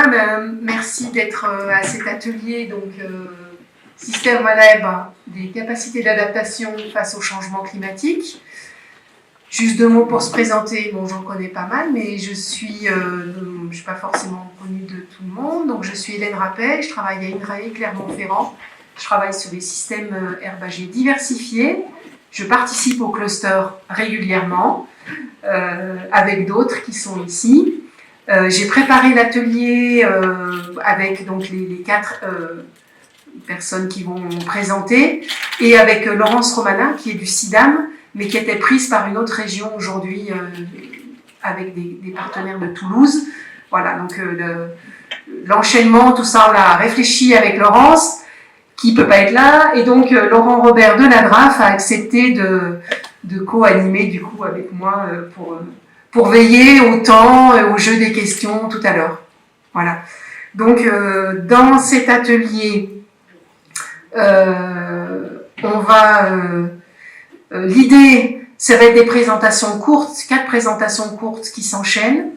Bien, merci d'être à cet atelier, donc système Maleb, des capacités d'adaptation face au changement climatique. Juste 2 mots pour se présenter. Bon, j'en connais pas mal, mais je suis pas forcément connue de tout le monde. Donc, je suis Hélène Rappet, je travaille à INRAE Clermont-Ferrand. Je travaille sur des systèmes herbagers diversifiés. Je participe au cluster régulièrement avec d'autres qui sont ici. J'ai préparé l'atelier avec donc les 4 personnes qui vont présenter et avec Laurence Romanin qui est du CIDAM mais qui était prise par une autre région aujourd'hui avec des partenaires de Toulouse. Voilà, donc l'enchaînement, tout ça, on l'a réfléchi avec Laurence qui ne peut pas être là, et donc Laurent Robert de la DRAF a accepté de co-animer du coup avec moi pour veiller au temps, au jeu des questions tout à l'heure. Voilà. Donc dans cet atelier, on va... l'idée, ça va être des présentations courtes, 4 présentations courtes qui s'enchaînent.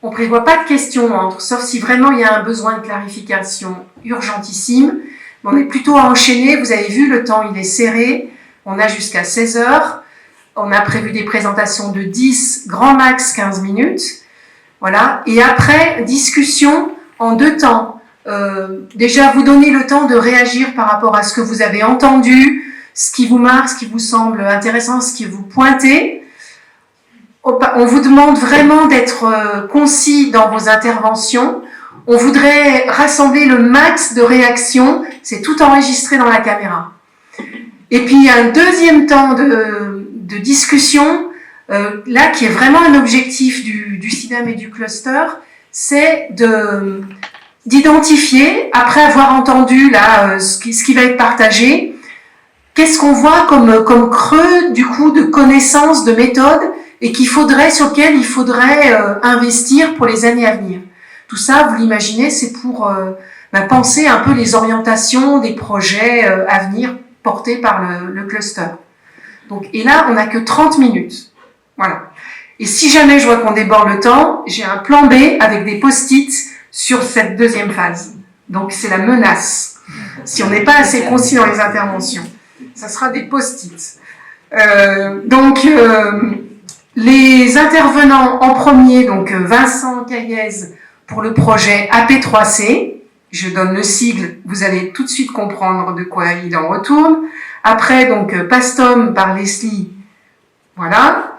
On ne prévoit pas de questions entre, sauf si vraiment il y a un besoin de clarification urgentissime. On est plutôt à enchaîner. Vous avez vu, le temps, il est serré. On a jusqu'à 16 heures. On a prévu des présentations de 10, grand max 15 minutes. Voilà. Et après, discussion en 2 temps. Déjà, vous donnez le temps de réagir par rapport à ce que vous avez entendu, ce qui vous marque, ce qui vous semble intéressant, ce qui vous pointez. On vous demande vraiment d'être concis dans vos interventions. On voudrait rassembler le max de réactions. C'est tout enregistré dans la caméra. Et puis, il y a un deuxième temps de discussion, là, qui est vraiment un objectif du CIDAM et du cluster, c'est d'identifier, après avoir entendu là, ce qui va être partagé, qu'est-ce qu'on voit comme creux, du coup, de connaissances, de méthodes, et sur lequel il faudrait investir pour les années à venir. Tout ça, vous l'imaginez, c'est pour penser un peu les orientations des projets à venir portés par le cluster. Donc, et là, on n'a que 30 minutes. Voilà. Et si jamais je vois qu'on déborde le temps, j'ai un plan B avec des post-it sur cette deuxième phase. Donc, c'est la menace. Si on n'est pas assez concis dans les interventions, ça sera des post-it. Les intervenants en premier, donc Vincent Caillez pour le projet AP3C. Je donne le sigle, vous allez tout de suite comprendre de quoi il en retourne. Après, donc, Pastom par Leslie, voilà.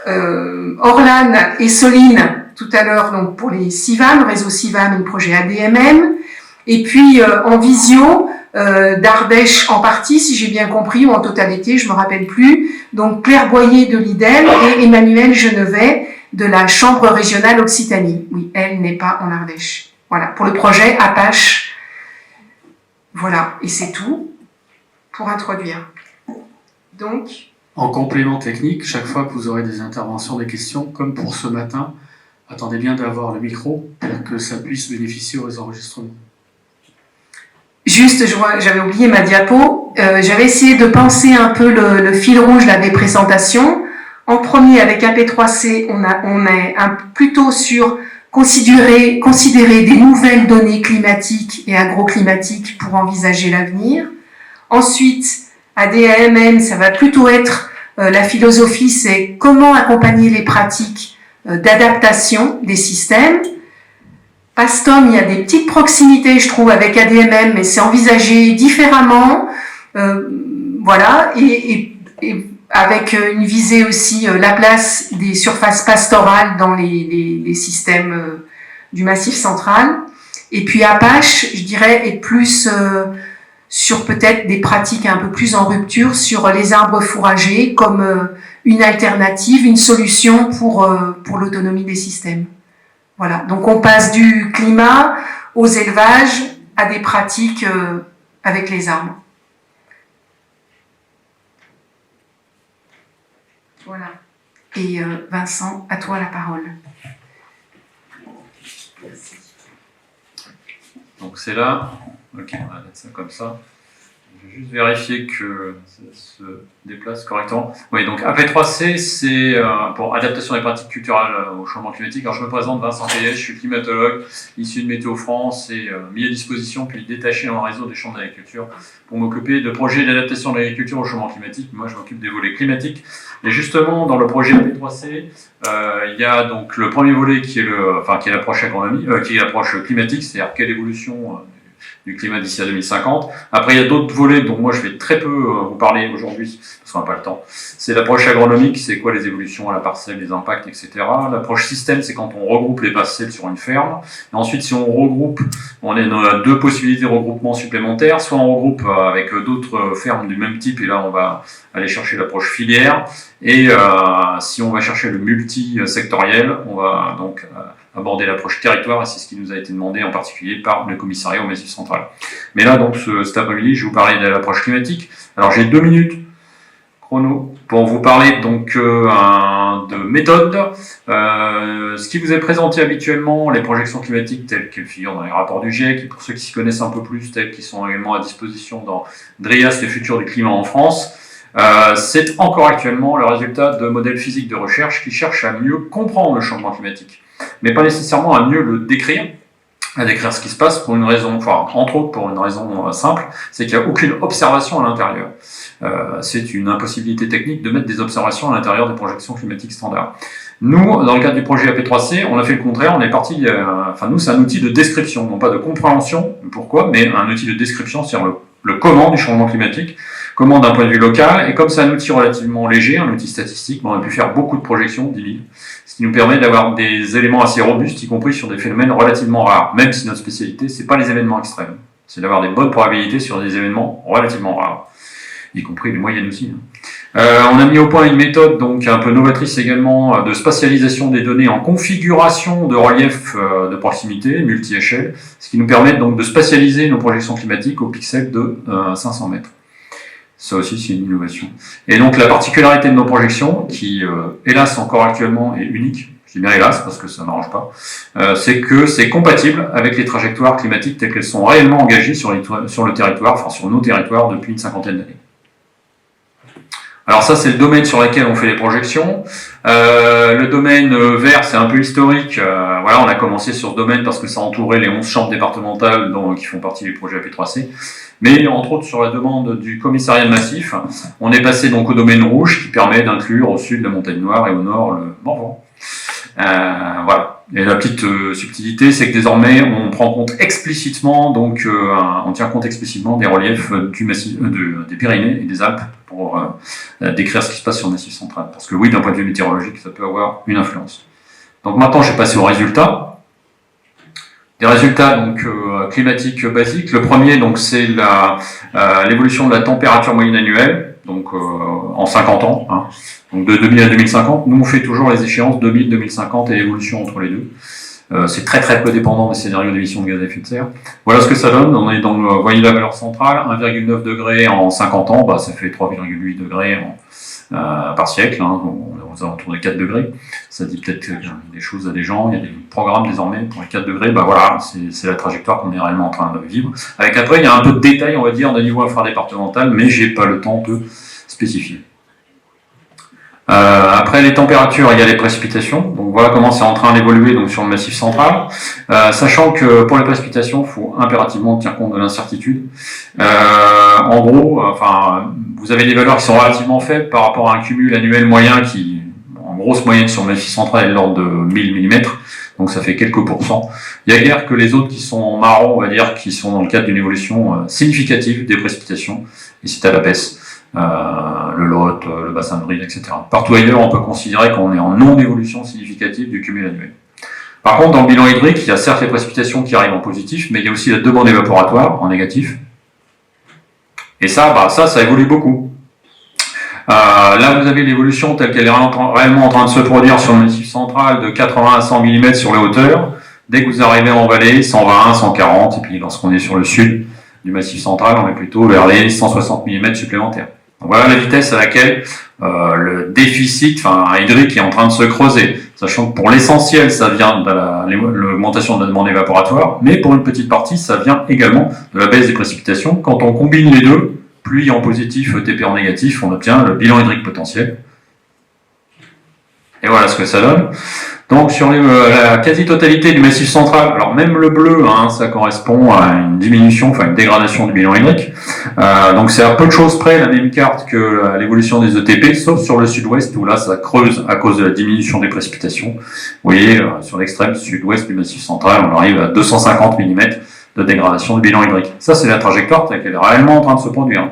Orlan et Soline, tout à l'heure, donc pour les CIVAM, réseau CIVAM et le projet ADMM. Et puis, en visio, d'Ardèche en partie, si j'ai bien compris, ou en totalité, je ne me rappelle plus. Donc, Claire Boyer de l'IDEL et Emmanuel Genevet de la Chambre régionale Occitanie. Oui, elle n'est pas en Ardèche. Voilà, pour le projet Apache. Voilà, et c'est tout pour introduire. Donc, en complément technique, chaque fois que vous aurez des interventions, des questions, comme pour ce matin, attendez bien d'avoir le micro pour que ça puisse bénéficier aux enregistrements. Juste, j'avais oublié ma diapo. J'avais essayé de penser un peu le fil rouge là, des présentations. En premier, avec AP3C, on est plutôt sur considérer des nouvelles données climatiques et agroclimatiques pour envisager l'avenir. Ensuite, ADMM, ça va plutôt être la philosophie, c'est comment accompagner les pratiques d'adaptation des systèmes. Pastom, il y a des petites proximités, je trouve, avec ADMM, mais c'est envisagé différemment. Voilà, et avec une visée aussi, la place des surfaces pastorales dans les systèmes du Massif central. Et puis Apache, je dirais, est plus sur peut-être des pratiques un peu plus en rupture sur les arbres fourragers comme une alternative, une solution pour l'autonomie des systèmes. Voilà, donc on passe du climat aux élevages à des pratiques avec les arbres. Voilà. Et Vincent, à toi la parole. Donc c'est là, ok, on va mettre ça comme ça. Je vais juste vérifier que ça se déplace correctement. Oui, donc AP3C, c'est pour adaptation des pratiques culturelles au changement climatique. Alors je me présente, Vincent Payet, je suis climatologue, issu de Météo France et mis à disposition puis détaché dans le réseau des chambres d'agriculture pour m'occuper de projets d'adaptation de l'agriculture au changement climatique. Moi, je m'occupe des volets climatiques. Et justement, dans le projet AP3C, il y a donc le premier volet qui est l'approche agronomie, qui est l'approche climatique, c'est-à-dire quelle évolution du climat d'ici à 2050. Après, il y a d'autres volets dont moi je vais très peu vous parler aujourd'hui, parce qu'on n'a pas le temps. C'est l'approche agronomique, c'est quoi les évolutions à la parcelle, les impacts, etc. L'approche système, c'est quand on regroupe les parcelles sur une ferme. Et ensuite, si on regroupe, on a deux possibilités de regroupement supplémentaires. Soit on regroupe avec d'autres fermes du même type, et là on va aller chercher l'approche filière. Et si on va chercher le multi-sectoriel, on va donc aborder l'approche territoire, et c'est ce qui nous a été demandé en particulier par le commissariat au Massif central. Mais là, donc, cet après-midi, je vais vous parler de l'approche climatique. Alors, j'ai 2 minutes chrono pour vous parler donc de méthode. Ce qui vous est présenté habituellement, les projections climatiques telles qu'elles figurent dans les rapports du GIEC, et pour ceux qui s'y connaissent un peu plus, telles qui sont également à disposition dans DRIAS, les futurs du climat en France, c'est encore actuellement le résultat de modèles physiques de recherche qui cherchent à mieux comprendre le changement climatique, mais pas nécessairement à mieux le décrire, à décrire ce qui se passe pour une raison, enfin, entre autres pour une raison simple, c'est qu'il n'y a aucune observation à l'intérieur. C'est une impossibilité technique de mettre des observations à l'intérieur des projections climatiques standards. Nous, dans le cadre du projet AP3C, on a fait le contraire, on est parti, nous, c'est un outil de description, non pas de compréhension, pourquoi, mais un outil de description sur le comment du changement climatique, comment d'un point de vue local, et comme c'est un outil relativement léger, un outil statistique, on a pu faire beaucoup de projections, 10 000, ce qui nous permet d'avoir des éléments assez robustes, y compris sur des phénomènes relativement rares, même si notre spécialité, c'est pas les événements extrêmes, c'est d'avoir des bonnes probabilités sur des événements relativement rares, y compris les moyennes aussi. On a mis au point une méthode donc un peu novatrice également de spatialisation des données en configuration de relief de proximité, multi-échelle, ce qui nous permet donc de spatialiser nos projections climatiques au pixel de 500 mètres. Ça aussi, c'est une innovation. Et donc, la particularité de nos projections, qui, hélas, encore actuellement est unique, je dis bien hélas, parce que ça ne m'arrange pas, c'est que c'est compatible avec les trajectoires climatiques telles qu'elles sont réellement engagées sur le territoire, enfin sur nos territoires depuis une cinquantaine d'années. Alors ça, c'est le domaine sur lequel on fait les projections. Le domaine vert, c'est un peu historique. Voilà, on a commencé sur ce domaine parce que ça entourait les 11 chambres départementales qui font partie du projet AP3C. Mais entre autres, sur la demande du commissariat de Massif, on est passé donc au domaine rouge qui permet d'inclure au sud la Montagne Noire et au nord le Morvan. Voilà. Et la petite subtilité, c'est que désormais, on prend compte explicitement, donc on tient compte explicitement des reliefs du massif, des Pyrénées et des Alpes pour décrire ce qui se passe sur le Massif central. Parce que oui, d'un point de vue météorologique, ça peut avoir une influence. Donc maintenant, je vais passer aux résultats. Des résultats donc climatiques basiques. Le premier, donc, c'est l'évolution de la température moyenne annuelle, donc en 50 ans. Hein. Donc de 2000 à 2050, nous on fait toujours les échéances 2000-2050 et l'évolution entre les deux. C'est très très peu dépendant des scénarios d'émissions de gaz à effet de serre. Voilà ce que ça donne. On est dans vous voyez la valeur centrale, 1,9 degré en 50 ans, bah, ça fait 3,8 degrés par siècle, hein, aux alentours de 4 degrés. Ça dit peut-être des choses à des gens, il y a des programmes désormais pour les 4 degrés, bah voilà, c'est la trajectoire qu'on est réellement en train de vivre. Avec après, il y a un peu de détails, on va dire, de niveau infradépartemental, mais j'ai pas le temps de spécifier. Après les températures, il y a les précipitations. Donc voilà comment c'est en train d'évoluer donc sur le Massif central. Sachant que pour les précipitations, il faut impérativement tenir compte de l'incertitude. En gros, vous avez des valeurs qui sont relativement faibles par rapport à un cumul annuel moyen qui, en grosse moyenne sur le Massif central, est de l'ordre de 1000 mm. Donc ça fait quelques pourcents. Il y a guère que les autres qui sont en marron, on va dire, qui sont dans le cadre d'une évolution significative des précipitations. Et c'est à la baisse. Le Lot, le bassin de Bride, etc. Partout ailleurs, on peut considérer qu'on est en non-évolution significative du cumul annuel. Par contre, dans le bilan hydrique, il y a certes les précipitations qui arrivent en positif, mais il y a aussi la demande évaporatoire en négatif. Et ça évolue beaucoup. Là, vous avez l'évolution telle qu'elle est réellement en train de se produire sur le Massif central de 80 à 100 mm sur les hauteurs. Dès que vous arrivez en vallée, 120, 140, et puis lorsqu'on est sur le sud du Massif central, on est plutôt vers les 160 mm supplémentaires. Donc voilà la vitesse à laquelle le déficit hydrique est en train de se creuser, sachant que pour l'essentiel, ça vient de l'augmentation de la demande évaporatoire, mais pour une petite partie, ça vient également de la baisse des précipitations. Quand on combine les deux, pluie en positif, ETP en négatif, on obtient le bilan hydrique potentiel. Et voilà ce que ça donne. Donc sur la quasi-totalité du massif central, alors même le bleu, hein, ça correspond à une diminution, enfin une dégradation du bilan hydrique. Donc c'est à peu de choses près la même carte que l'évolution des ETP, sauf sur le sud-ouest où là ça creuse à cause de la diminution des précipitations. Vous voyez, sur l'extrême sud-ouest du massif central, on arrive à 250 mm de dégradation du bilan hydrique. Ça c'est la trajectoire telle qu'elle est réellement en train de se produire.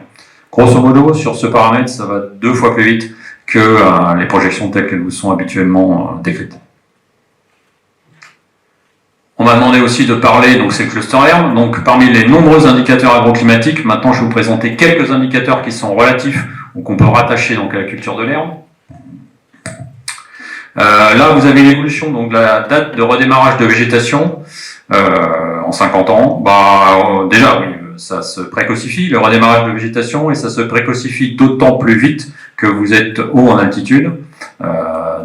Grosso modo, sur ce paramètre, ça va 2 fois plus vite que les projections telles qu'elles vous sont habituellement décrites. On m'a demandé aussi de parler, donc c'est le cluster herbe. Donc parmi les nombreux indicateurs agroclimatiques, maintenant je vais vous présenter quelques indicateurs qui sont relatifs ou qu'on peut rattacher donc à la culture de l'herbe. Là vous avez l'évolution donc de la date de redémarrage de végétation en 50 ans. Déjà oui, ça se précocifie le redémarrage de végétation et ça se précocifie d'autant plus vite que vous êtes haut en altitude.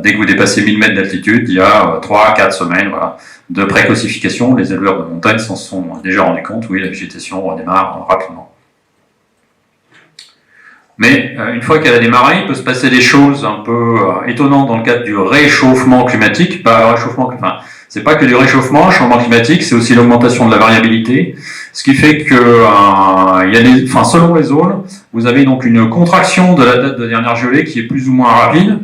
Dès que vous dépassez 1000 mètres d'altitude, il y a 3-4 semaines voilà, de précocification. Les éleveurs de montagne s'en sont déjà rendus compte. Oui, la végétation redémarre rapidement. Mais une fois qu'elle a démarré, il peut se passer des choses un peu étonnantes dans le cadre du réchauffement climatique. C'est pas que du réchauffement, le changement climatique, c'est aussi l'augmentation de la variabilité. Ce qui fait que selon les zones, vous avez donc une contraction de la date de dernière gelée qui est plus ou moins rapide.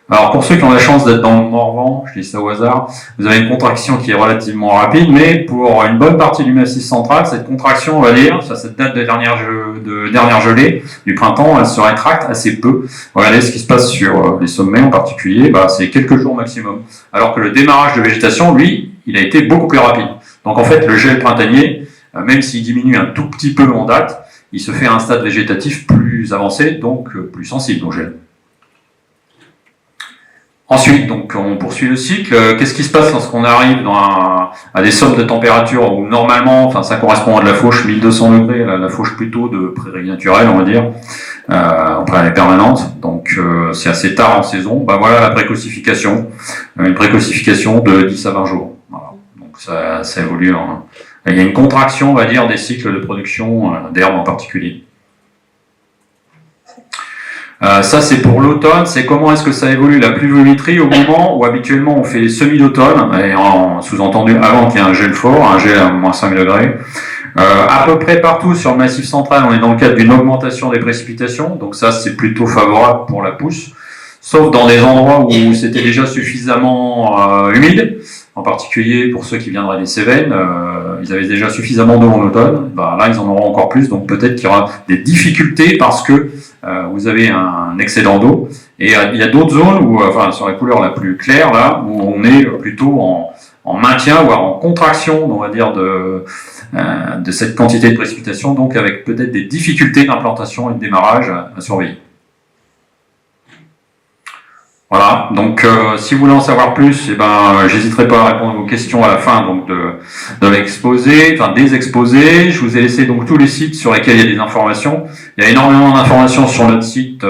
Alors pour ceux qui ont la chance d'être dans le Morvan, je dis ça au hasard, vous avez une contraction qui est relativement rapide, mais pour une bonne partie du massif central, cette contraction, on va dire, cette date de dernière gelée du printemps, elle se rétracte assez peu. Regardez ce qui se passe sur les sommets en particulier, c'est quelques jours maximum. Alors que le démarrage de végétation, lui, il a été beaucoup plus rapide. Donc en fait, le gel printanier, même s'il diminue un tout petit peu en date, il se fait à un stade végétatif plus avancé, donc plus sensible au gel. Ensuite, donc, on poursuit le cycle. Qu'est-ce qui se passe lorsqu'on arrive à des sommes de température où normalement, ça correspond à de la fauche 1200 degrés, la fauche plutôt de prairie naturelle, on va dire. Après, elle est permanente, donc c'est assez tard en saison. Voilà la précocification, une précocification de 10 à 20 jours. Voilà. Donc ça évolue. Il y a une contraction, on va dire, des cycles de production d'herbes en particulier. Ça c'est pour l'automne, c'est comment est-ce que ça évolue la pluviométrie au moment où habituellement on fait les semis d'automne, et sous-entendu avant qu'il y ait un gel fort, un gel à moins 5 degrés. À peu près partout sur le massif central, on est dans le cadre d'une augmentation des précipitations, donc ça c'est plutôt favorable pour la pousse, sauf dans des endroits où c'était déjà suffisamment humide, en particulier pour ceux qui viendraient des Cévennes, ils avaient déjà suffisamment d'eau en automne, là ils en auront encore plus, donc peut-être qu'il y aura des difficultés parce que vous avez un excédent d'eau, et il y a d'autres zones où, sur la couleur la plus claire là, où on est plutôt en maintien, voire en contraction, on va dire, de cette quantité de précipitation, donc avec peut-être des difficultés d'implantation et de démarrage à surveiller. Voilà, donc si vous voulez en savoir plus, j'hésiterai pas à répondre à vos questions à la fin donc de l'exposé, des exposés. Je vous ai laissé donc tous les sites sur lesquels il y a des informations. Il y a énormément d'informations sur notre site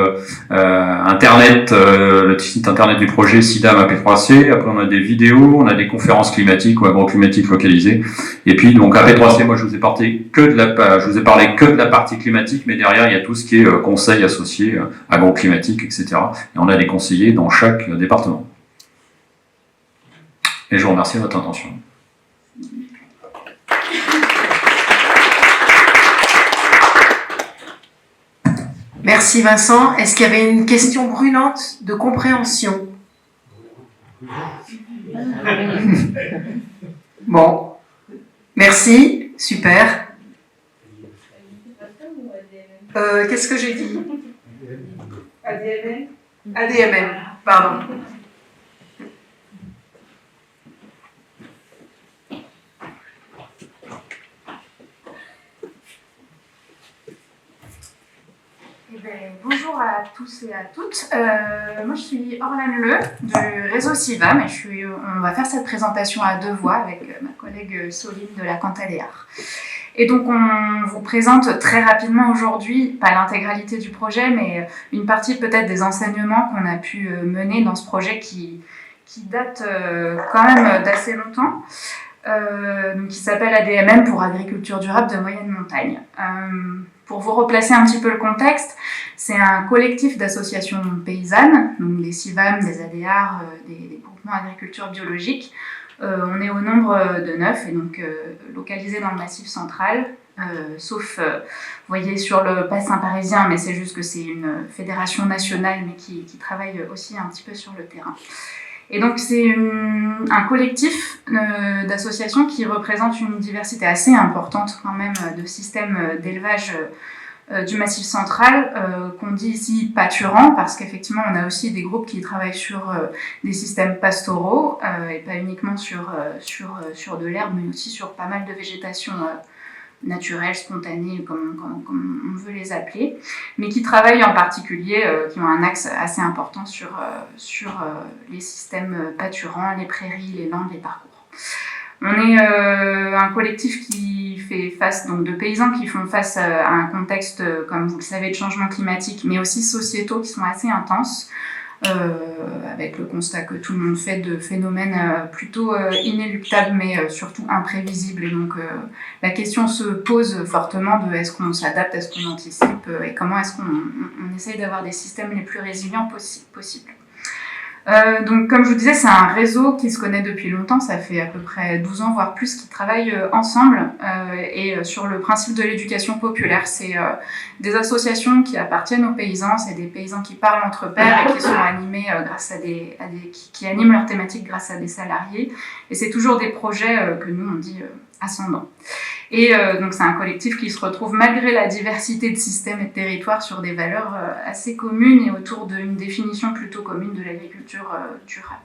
internet, le site internet du projet SIDAM AP3C. Après on a des vidéos, on a des conférences climatiques ou agroclimatiques localisées. Et puis donc AP3C, moi je vous ai parlé que de la partie climatique, mais derrière il y a tout ce qui est conseils associés, agroclimatiques, etc. Et on a des conseillers dans chaque département. Et je vous remercie de votre attention. Merci Vincent. Est-ce qu'il y avait une question brûlante de compréhension? Bon. Merci. Super. Qu'est-ce que j'ai dit? ADMM. ADMM, pardon. Bonjour à tous et à toutes. Moi, je suis Orlane Le du réseau CIVAM et on va faire cette présentation à deux voix avec ma collègue Soline de la Cantaléar. Et donc, on vous présente très rapidement aujourd'hui, pas l'intégralité du projet, mais une partie peut-être des enseignements qu'on a pu mener dans ce projet qui date quand même d'assez longtemps, qui s'appelle ADMM pour Agriculture durable de moyenne montagne. Pour vous replacer un petit peu le contexte, c'est un collectif d'associations paysannes, donc des CIVAM, des ADR, des groupements agriculture biologique. On est au nombre de 9 et donc localisé dans le Massif central, sauf, vous voyez sur le bassin parisien, mais c'est juste que c'est une fédération nationale mais qui travaille aussi un petit peu sur le terrain. Et donc c'est un collectif d'associations qui représente une diversité assez importante quand même de systèmes d'élevage du Massif central, qu'on dit ici pâturant, parce qu'effectivement on a aussi des groupes qui travaillent sur des systèmes pastoraux, et pas uniquement sur de l'herbe, mais aussi sur pas mal de végétation naturelles, spontanées, comme on veut les appeler, mais qui travaillent en particulier, qui ont un axe assez important sur les systèmes pâturants, les prairies, les landes, les parcours. On est un collectif qui fait face, donc de paysans qui font face à un contexte, comme vous le savez, de changement climatique, mais aussi sociétaux qui sont assez intenses, avec le constat que tout le monde fait de phénomènes plutôt inéluctables mais surtout imprévisibles. Et donc la question se pose fortement de est-ce qu'on s'adapte, est-ce qu'on anticipe et comment est-ce qu'on essaye d'avoir des systèmes les plus résilients possibles. Donc comme je vous disais, c'est un réseau qui se connaît depuis longtemps, ça fait à peu près 12 ans voire plus, qui travaillent ensemble et sur le principe de l'éducation populaire. C'est des associations qui appartiennent aux paysans, c'est des paysans qui parlent entre pairs et qui sont animés grâce à qui animent leurs thématiques grâce à des salariés, et c'est toujours des projets que nous on dit ascendants. Et donc c'est un collectif qui se retrouve malgré la diversité de systèmes et de territoires sur des valeurs assez communes et autour d'une définition plutôt commune de l'agriculture durable.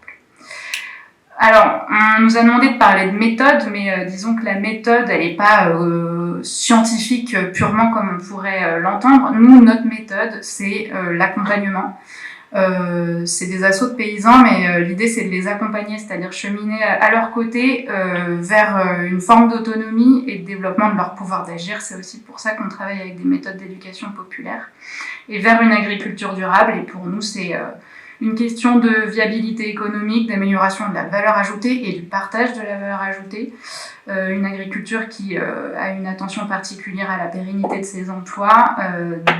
Alors, on nous a demandé de parler de méthode, mais disons que la méthode, elle n'est pas scientifique purement comme on pourrait l'entendre. Nous, notre méthode, c'est l'accompagnement. C'est des assos de paysans, mais l'idée c'est de les accompagner, c'est-à-dire cheminer à leur côté vers une forme d'autonomie et de développement de leur pouvoir d'agir. C'est aussi pour ça qu'on travaille avec des méthodes d'éducation populaire et vers une agriculture durable. Et pour nous, c'est une question de viabilité économique, d'amélioration de la valeur ajoutée et du partage de la valeur ajoutée. Une agriculture qui a une attention particulière à la pérennité de ses emplois,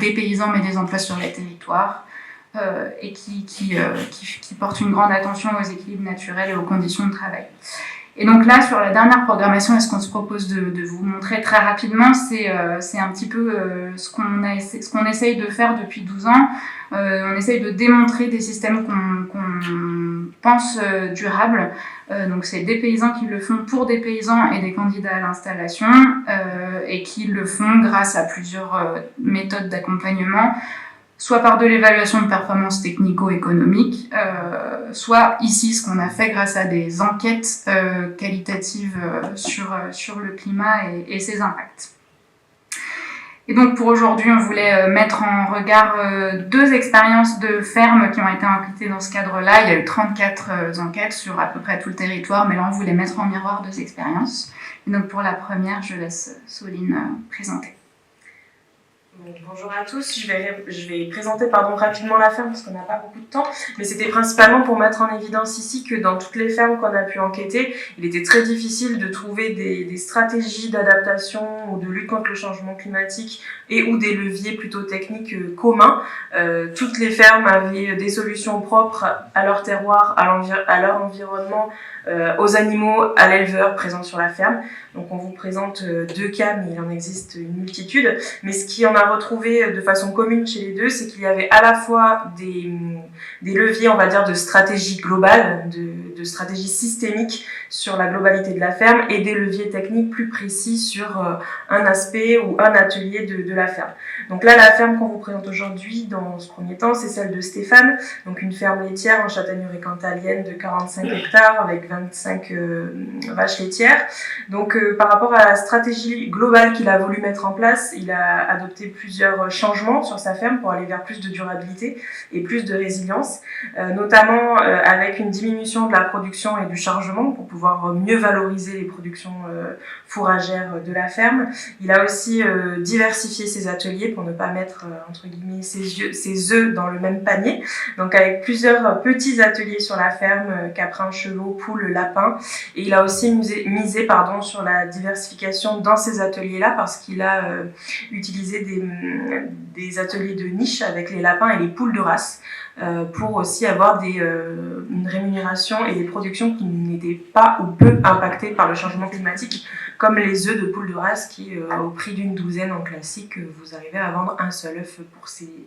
des paysans mais des emplois sur les territoires. Et qui porte une grande attention aux équilibres naturels et aux conditions de travail. Et donc là, sur la dernière programmation, et ce qu'on se propose de vous montrer très rapidement, c'est un petit peu ce qu'on essaye de faire depuis 12 ans. On essaye de démontrer des systèmes qu'on pense durables. Donc c'est des paysans qui le font pour des paysans et des candidats à l'installation, et qui le font grâce à plusieurs méthodes d'accompagnement, soit par de l'évaluation de performances technico-économiques, soit ici ce qu'on a fait grâce à des enquêtes qualitatives sur le climat et ses impacts. Et donc pour aujourd'hui, on voulait mettre en regard 2 expériences de fermes qui ont été enquêtées dans ce cadre-là. Il y a eu 34 enquêtes sur à peu près tout le territoire, mais là on voulait mettre en miroir 2 expériences. Et donc pour la première, je laisse Soline présenter. Bonjour à tous, je vais présenter rapidement la ferme parce qu'on n'a pas beaucoup de temps, mais c'était principalement pour mettre en évidence ici que dans toutes les fermes qu'on a pu enquêter, il était très difficile de trouver des stratégies d'adaptation ou de lutte contre le changement climatique et ou des leviers plutôt techniques communs. Toutes les fermes avaient des solutions propres à leur terroir, à leur environnement, aux animaux, à l'éleveur présent sur la ferme. Donc on vous présente 2 cas, mais il en existe une multitude. Mais ce qui en a retrouvé de façon commune chez les 2, c'est qu'il y avait à la fois des leviers, on va dire, de stratégie globale, de stratégie systémique sur la globalité de la ferme, et des leviers techniques plus précis sur un aspect ou un atelier de la ferme. Donc là, la ferme qu'on vous présente aujourd'hui, dans ce premier temps, c'est celle de Stéphane, donc une ferme laitière en châtaigneraie cantalienne de 45 hectares avec 25 vaches laitières. Donc par rapport à la stratégie globale qu'il a voulu mettre en place, il a adopté plusieurs changements sur sa ferme pour aller vers plus de durabilité et plus de résilience, notamment avec une diminution de la production et du chargement pour pouvoir mieux valoriser les productions fourragères de la ferme. Il a aussi diversifié ses ateliers pour ne pas mettre entre guillemets ses œufs dans le même panier. Donc avec plusieurs petits ateliers sur la ferme, caprins, chevaux, poules, lapins. Et il a aussi misé sur la diversification dans ces ateliers-là parce qu'il a utilisé des ateliers de niche avec les lapins et les poules de race pour aussi avoir une rémunération et des productions qui n'étaient pas ou peu impactées par le changement climatique, comme les œufs de poules de race qui, au prix d'une douzaine en classique, vous arrivez à vendre un seul œuf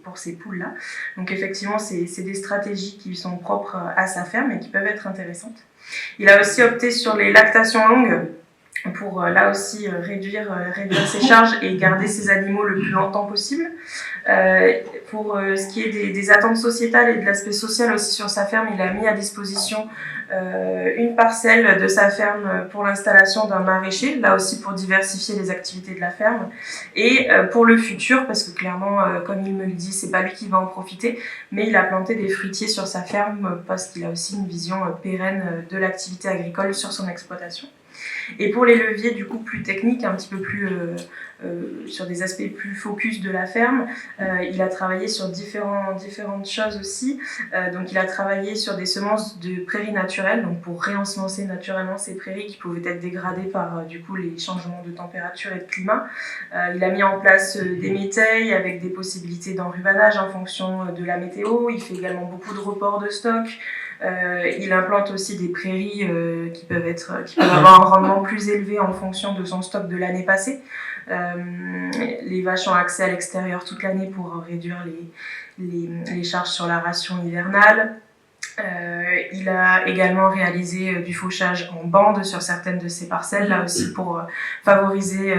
pour ces poules-là. Donc effectivement, c'est des stratégies qui sont propres à sa ferme et qui peuvent être intéressantes. Il a aussi opté sur les lactations longues pour là aussi réduire ses charges et garder ses animaux le plus longtemps possible. Pour ce qui est des attentes sociétales et de l'aspect social aussi sur sa ferme, il a mis à disposition une parcelle de sa ferme pour l'installation d'un maraîcher, là aussi pour diversifier les activités de la ferme, et pour le futur, parce que clairement, comme il me le dit, c'est pas lui qui va en profiter, mais il a planté des fruitiers sur sa ferme parce qu'il a aussi une vision pérenne de l'activité agricole sur son exploitation. Et pour les leviers du coup plus techniques, un petit peu plus sur des aspects plus focus de la ferme, il a travaillé sur différentes choses aussi. Donc il a travaillé sur des semences de prairies naturelles, donc pour réensemencer naturellement ces prairies qui pouvaient être dégradées par du coup les changements de température et de climat. Il a mis en place des métayers avec des possibilités d'enrubanage en fonction de la météo. Il fait également beaucoup de reports de stock. Il implante aussi des prairies qui peuvent avoir un rendement plus élevé en fonction de son stock de l'année passée. Les vaches ont accès à l'extérieur toute l'année pour réduire les charges sur la ration hivernale. Il a également réalisé du fauchage en bande sur certaines de ses parcelles, là aussi pour favoriser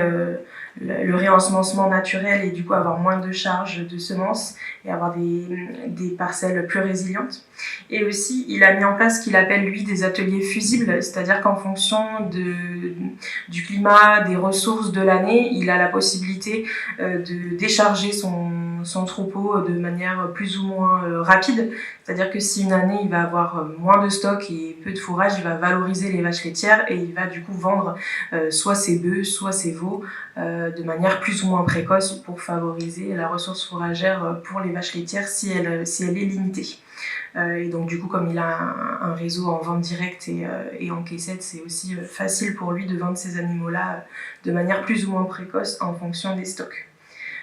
le réensemencement naturel et du coup avoir moins de charges de semences et avoir des parcelles plus résilientes. Et aussi, il a mis en place ce qu'il appelle lui des ateliers fusibles, c'est-à-dire qu'en fonction du climat, des ressources de l'année, il a la possibilité de décharger son troupeau de manière plus ou moins rapide. C'est-à-dire que si une année, il va avoir moins de stock et peu de fourrage, il va valoriser les vaches laitières et il va du coup vendre soit ses bœufs, soit ses veaux de manière plus ou moins précoce pour favoriser la ressource fourragère pour les vaches laitières si elle est limitée. Et donc du coup, comme il a un réseau en vente directe et en caissette, c'est aussi facile pour lui de vendre ces animaux-là de manière plus ou moins précoce en fonction des stocks.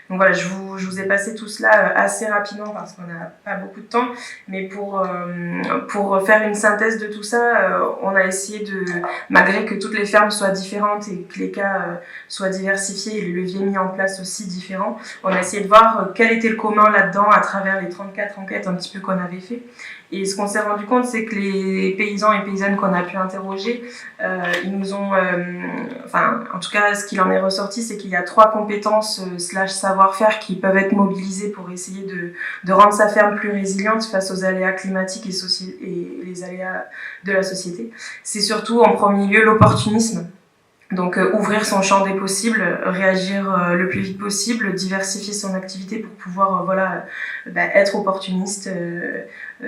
Donc voilà, je vous ai passé tout cela assez rapidement parce qu'on n'a pas beaucoup de temps, mais pour faire une synthèse de tout ça, on a essayé malgré que toutes les fermes soient différentes et que les cas soient diversifiés et les leviers mis en place aussi différents, on a essayé de voir quel était le commun là-dedans à travers les 34 enquêtes un petit peu qu'on avait fait. Et ce qu'on s'est rendu compte, c'est que les paysans et paysannes qu'on a pu interroger, ils nous ont... en tout cas, ce qu'il en est ressorti, c'est qu'il y a 3 compétences / savoir-faire qui peuvent être mobilisées pour essayer de rendre sa ferme plus résiliente face aux aléas climatiques et les aléas de la société. C'est surtout, en premier lieu, l'opportunisme. Donc ouvrir son champ des possibles, réagir le plus vite possible, diversifier son activité pour pouvoir être opportuniste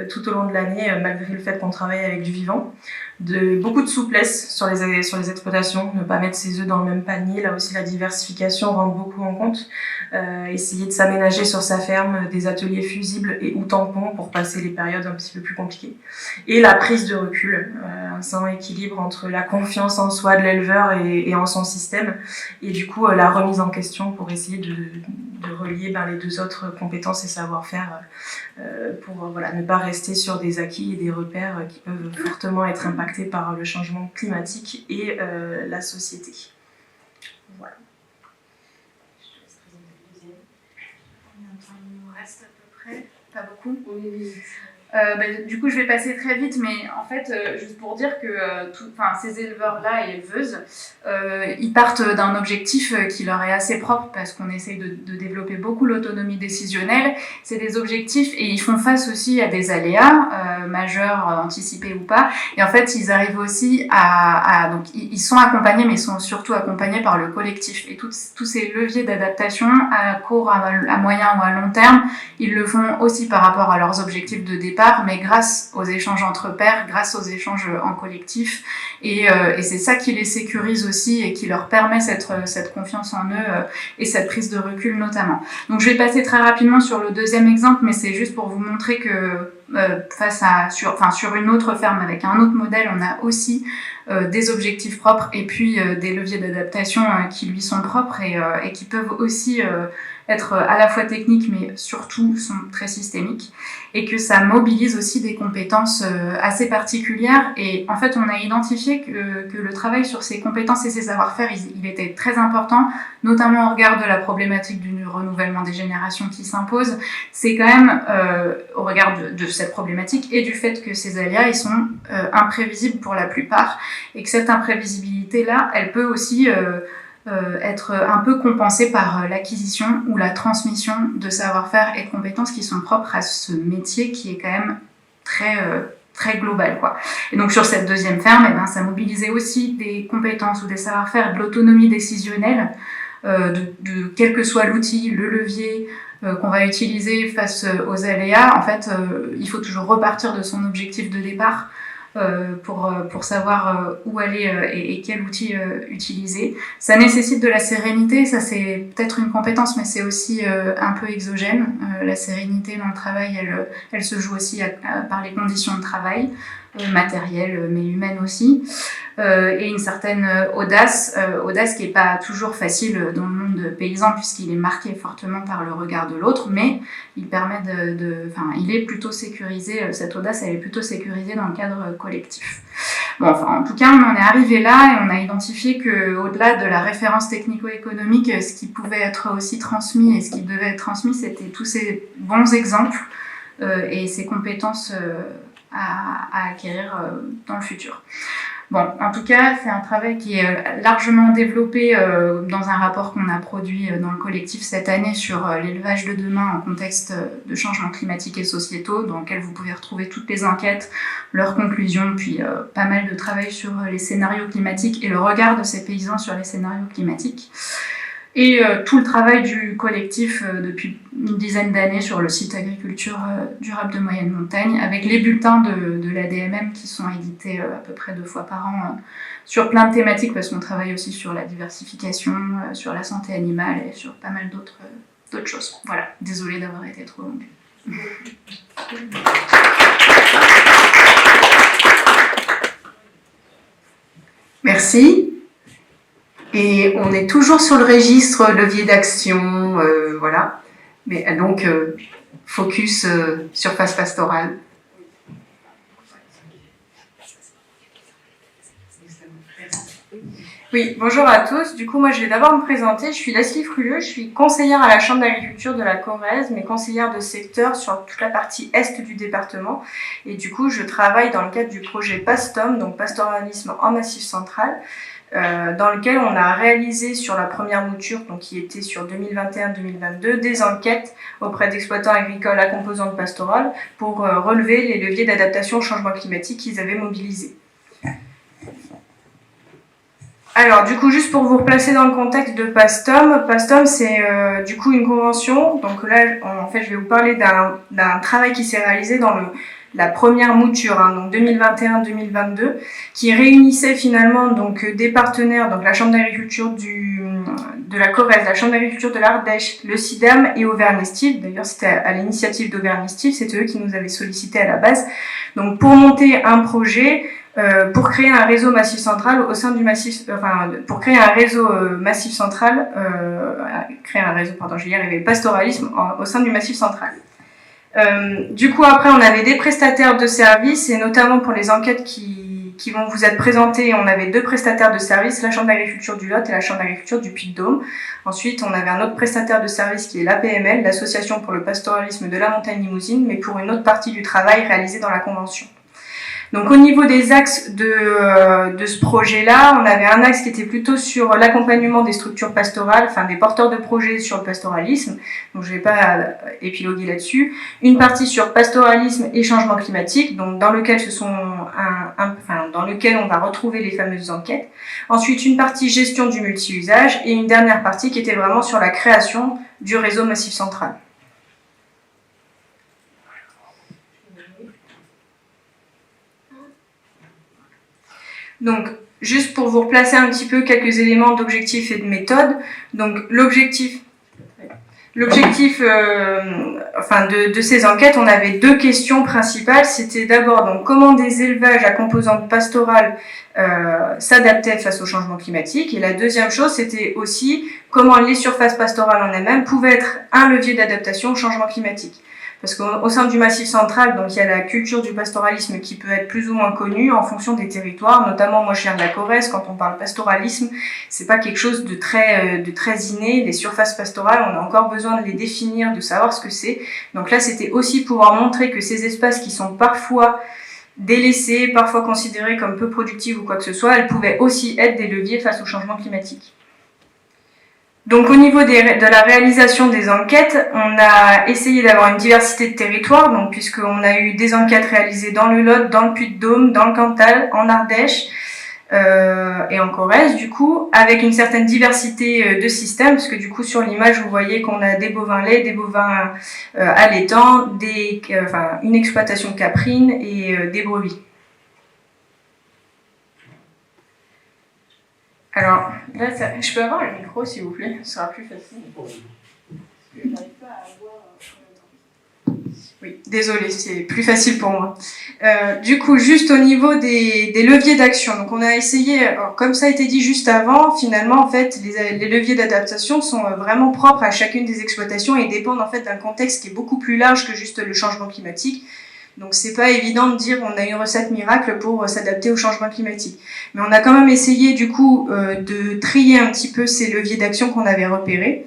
tout au long de l'année, malgré le fait qu'on travaille avec du vivant. Beaucoup de souplesse sur les exploitations, ne pas mettre ses œufs dans le même panier. Là aussi, la diversification rentre beaucoup en compte. Essayer de s'aménager sur sa ferme des ateliers fusibles et ou tampons pour passer les périodes un petit peu plus compliquées. Et la prise de recul, un sain équilibre entre la confiance en soi de l'éleveur et en son système, et du coup la remise en question pour essayer de relier les 2 autres compétences et savoir-faire pour ne pas rester sur des acquis et des repères qui peuvent fortement être impactés par le changement climatique et la société. Voilà. Combien de temps il nous reste à peu près? Pas beaucoup. Oui. Du coup, je vais passer très vite, mais en fait, juste pour dire que ces éleveurs-là et éleveuses, ils partent d'un objectif qui leur est assez propre parce qu'on essaye de développer beaucoup l'autonomie décisionnelle. C'est des objectifs et ils font face aussi à des aléas majeurs, anticipés ou pas. Et en fait, ils arrivent aussi donc ils sont accompagnés, mais ils sont surtout accompagnés par le collectif. Et tous ces leviers d'adaptation à court, à moyen ou à long terme, ils le font aussi par rapport à leurs objectifs de départ départ, mais grâce aux échanges entre pairs, grâce aux échanges en collectif. Et c'est ça qui les sécurise aussi et qui leur permet cette confiance en eux et cette prise de recul notamment. Donc je vais passer très rapidement sur le deuxième exemple, mais c'est juste pour vous montrer que sur une autre ferme avec un autre modèle, on a aussi des objectifs propres et puis des leviers d'adaptation qui lui sont propres et qui peuvent aussi être à la fois techniques mais surtout sont très systémiques, et que ça mobilise aussi des compétences assez particulières. Et en fait on a identifié que le travail sur ces compétences et ces savoir-faire il était très important, notamment au regard de la problématique du renouvellement des générations qui s'impose. C'est quand même au regard de cette problématique et du fait que ces aléas ils sont imprévisibles pour la plupart, et que cette imprévisibilité là elle peut aussi être un peu compensée par l'acquisition ou la transmission de savoir-faire et de compétences qui sont propres à ce métier qui est quand même très global, quoi. Et donc sur cette deuxième ferme, ça mobilisait aussi des compétences ou des savoir-faire, de l'autonomie décisionnelle, de quel que soit l'outil, le levier qu'on va utiliser face aux aléas. En fait, il faut toujours repartir de son objectif de départ pour savoir où aller et quel outil utiliser. Ça nécessite de la sérénité, ça c'est peut-être une compétence, mais c'est aussi un peu exogène. La sérénité dans le travail, elle se joue aussi par les conditions de travail, matérielles mais humaines aussi, et une certaine audace qui n'est pas toujours facile dans le monde paysan puisqu'il est marqué fortement par le regard de l'autre, mais il permet il est plutôt sécurisé, cette audace elle est plutôt sécurisée dans le cadre collectif. Bon, en tout cas on en est arrivé là et on a identifié qu'au-delà de la référence technico-économique, ce qui pouvait être aussi transmis et ce qui devait être transmis, c'était tous ces bons exemples et ces compétences à acquérir dans le futur. Bon, en tout cas, c'est un travail qui est largement développé dans un rapport qu'on a produit dans le collectif cette année sur l'élevage de demain en contexte de changement climatique et sociétaux, dans lequel vous pouvez retrouver toutes les enquêtes, leurs conclusions, puis pas mal de travail sur les scénarios climatiques et le regard de ces paysans sur les scénarios climatiques. Et tout le travail du collectif depuis une dizaine d'années sur le site Agriculture durable de moyenne montagne, avec les bulletins de l'ADMM qui sont édités à peu près 2 fois par an sur plein de thématiques, parce qu'on travaille aussi sur la diversification, sur la santé animale et sur pas mal d'autres choses. Voilà, désolée d'avoir été trop longue. Merci. Et on est toujours sur le registre levier d'action, voilà. Mais donc, focus sur phase pastorale. Oui, bonjour à tous. Du coup, moi, je vais d'abord me présenter. Je suis Leslie Fruleux, je suis conseillère à la Chambre d'agriculture de la Corrèze, mais conseillère de secteur sur toute la partie est du département. Et du coup, je travaille dans le cadre du projet PASTOM, donc pastoralisme en Massif central, dans lequel on a réalisé sur la première mouture, donc qui était sur 2021-2022, des enquêtes auprès d'exploitants agricoles à composante pastorale pour relever les leviers d'adaptation au changement climatique qu'ils avaient mobilisés. Alors, du coup, juste pour vous replacer dans le contexte de PASTOM, PASTOM c'est du coup une convention. Donc là, en fait, je vais vous parler d'un travail qui s'est réalisé dans la première mouture, donc 2021-2022, qui réunissait finalement donc des partenaires, donc la Chambre d'agriculture de la Corrèze, la Chambre d'agriculture de l'Ardèche, le CIDAM et Auvergne-Estive. D'ailleurs, c'était à l'initiative d'Auvergne-Estive, c'était eux qui nous avaient sollicité à la base. Donc, pour monter un projet, pour créer un réseau massif central au sein du massif, pour créer un réseau massif central, pastoralisme au sein du massif central. Du coup, après, on avait des prestataires de services, et notamment pour les enquêtes qui vont vous être présentées, on avait 2 prestataires de services, la Chambre d'agriculture du Lot et la Chambre d'agriculture du Puy-de-Dôme. Ensuite, on avait un autre prestataire de services qui est l'APML, l'Association pour le pastoralisme de la montagne limousine, mais pour une autre partie du travail réalisé dans la convention. Donc au niveau des axes de ce projet-là, on avait un axe qui était plutôt sur l'accompagnement des structures pastorales, enfin des porteurs de projets sur le pastoralisme, donc je ne vais pas épiloguer là-dessus. Une partie sur pastoralisme et changement climatique, donc dans lequel dans lequel on va retrouver les fameuses enquêtes. Ensuite, une partie gestion du multi-usage et une dernière partie qui était vraiment sur la création du réseau massif central. Donc, juste pour vous replacer un petit peu quelques éléments d'objectifs et de méthode. Donc, l'objectif de ces enquêtes, on avait deux questions principales. C'était d'abord donc comment des élevages à composante pastorale s'adaptaient face au changement climatique. Et la deuxième chose, c'était aussi comment les surfaces pastorales en elles-mêmes pouvaient être un levier d'adaptation au changement climatique. Parce qu'au sein du Massif central, donc il y a la culture du pastoralisme qui peut être plus ou moins connue en fonction des territoires. Notamment, moi je viens de la Corrèze, quand on parle pastoralisme, c'est pas quelque chose de très inné. Les surfaces pastorales, on a encore besoin de les définir, de savoir ce que c'est. Donc là, c'était aussi pouvoir montrer que ces espaces qui sont parfois délaissés, parfois considérés comme peu productifs ou quoi que ce soit, elles pouvaient aussi être des leviers face au changement climatique. Donc au niveau de la réalisation des enquêtes, on a essayé d'avoir une diversité de territoires, donc puisqu'on a eu des enquêtes réalisées dans le Lot, dans le Puy-de-Dôme, dans le Cantal, en Ardèche et en Corrèze, du coup, avec une certaine diversité de systèmes, parce que du coup sur l'image vous voyez qu'on a des bovins laits, des bovins allaitants, une exploitation caprine et des brebis. Alors, là, je peux avoir le micro, s'il vous plaît, ce sera plus facile. Je n'arrive pas à avoir Oui, désolée, c'est plus facile pour moi. Du coup, juste au niveau des leviers d'action, donc on a essayé, alors, comme ça a été dit juste avant, finalement, en fait, les leviers d'adaptation sont vraiment propres à chacune des exploitations et dépendent en fait d'un contexte qui est beaucoup plus large que juste le changement climatique. Donc c'est pas évident de dire on a une recette miracle pour s'adapter au changement climatique. Mais on a quand même essayé du coup de trier un petit peu ces leviers d'action qu'on avait repérés,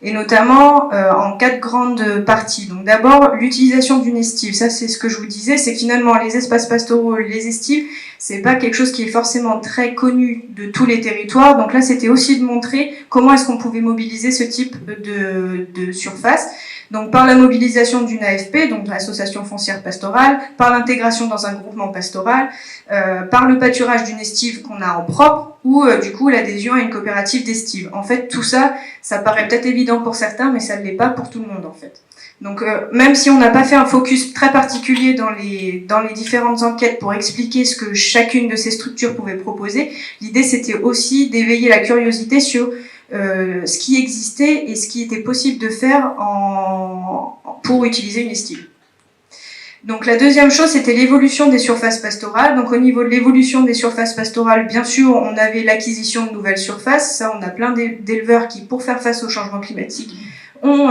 et notamment en 4 grandes parties. Donc d'abord l'utilisation d'une estive, ça c'est ce que je vous disais, c'est que finalement les espaces pastoraux, les estives, c'est pas quelque chose qui est forcément très connu de tous les territoires. Donc là c'était aussi de montrer comment est-ce qu'on pouvait mobiliser ce type de surface. Donc par la mobilisation d'une AFP, donc l'association foncière pastorale, par l'intégration dans un groupement pastoral, par le pâturage d'une estive qu'on a en propre, ou du coup l'adhésion à une coopérative d'estive. En fait, tout ça, ça paraît peut-être évident pour certains, mais ça ne l'est pas pour tout le monde en fait. Donc même si on n'a pas fait un focus très particulier dans les différentes enquêtes pour expliquer ce que chacune de ces structures pouvait proposer, l'idée c'était aussi d'éveiller la curiosité sur ce qui existait et ce qui était possible de faire pour utiliser une estive. Donc la deuxième chose, c'était l'évolution des surfaces pastorales. Donc au niveau de l'évolution des surfaces pastorales, bien sûr, on avait l'acquisition de nouvelles surfaces. Ça, on a plein d'éleveurs qui, pour faire face au changement climatique, ont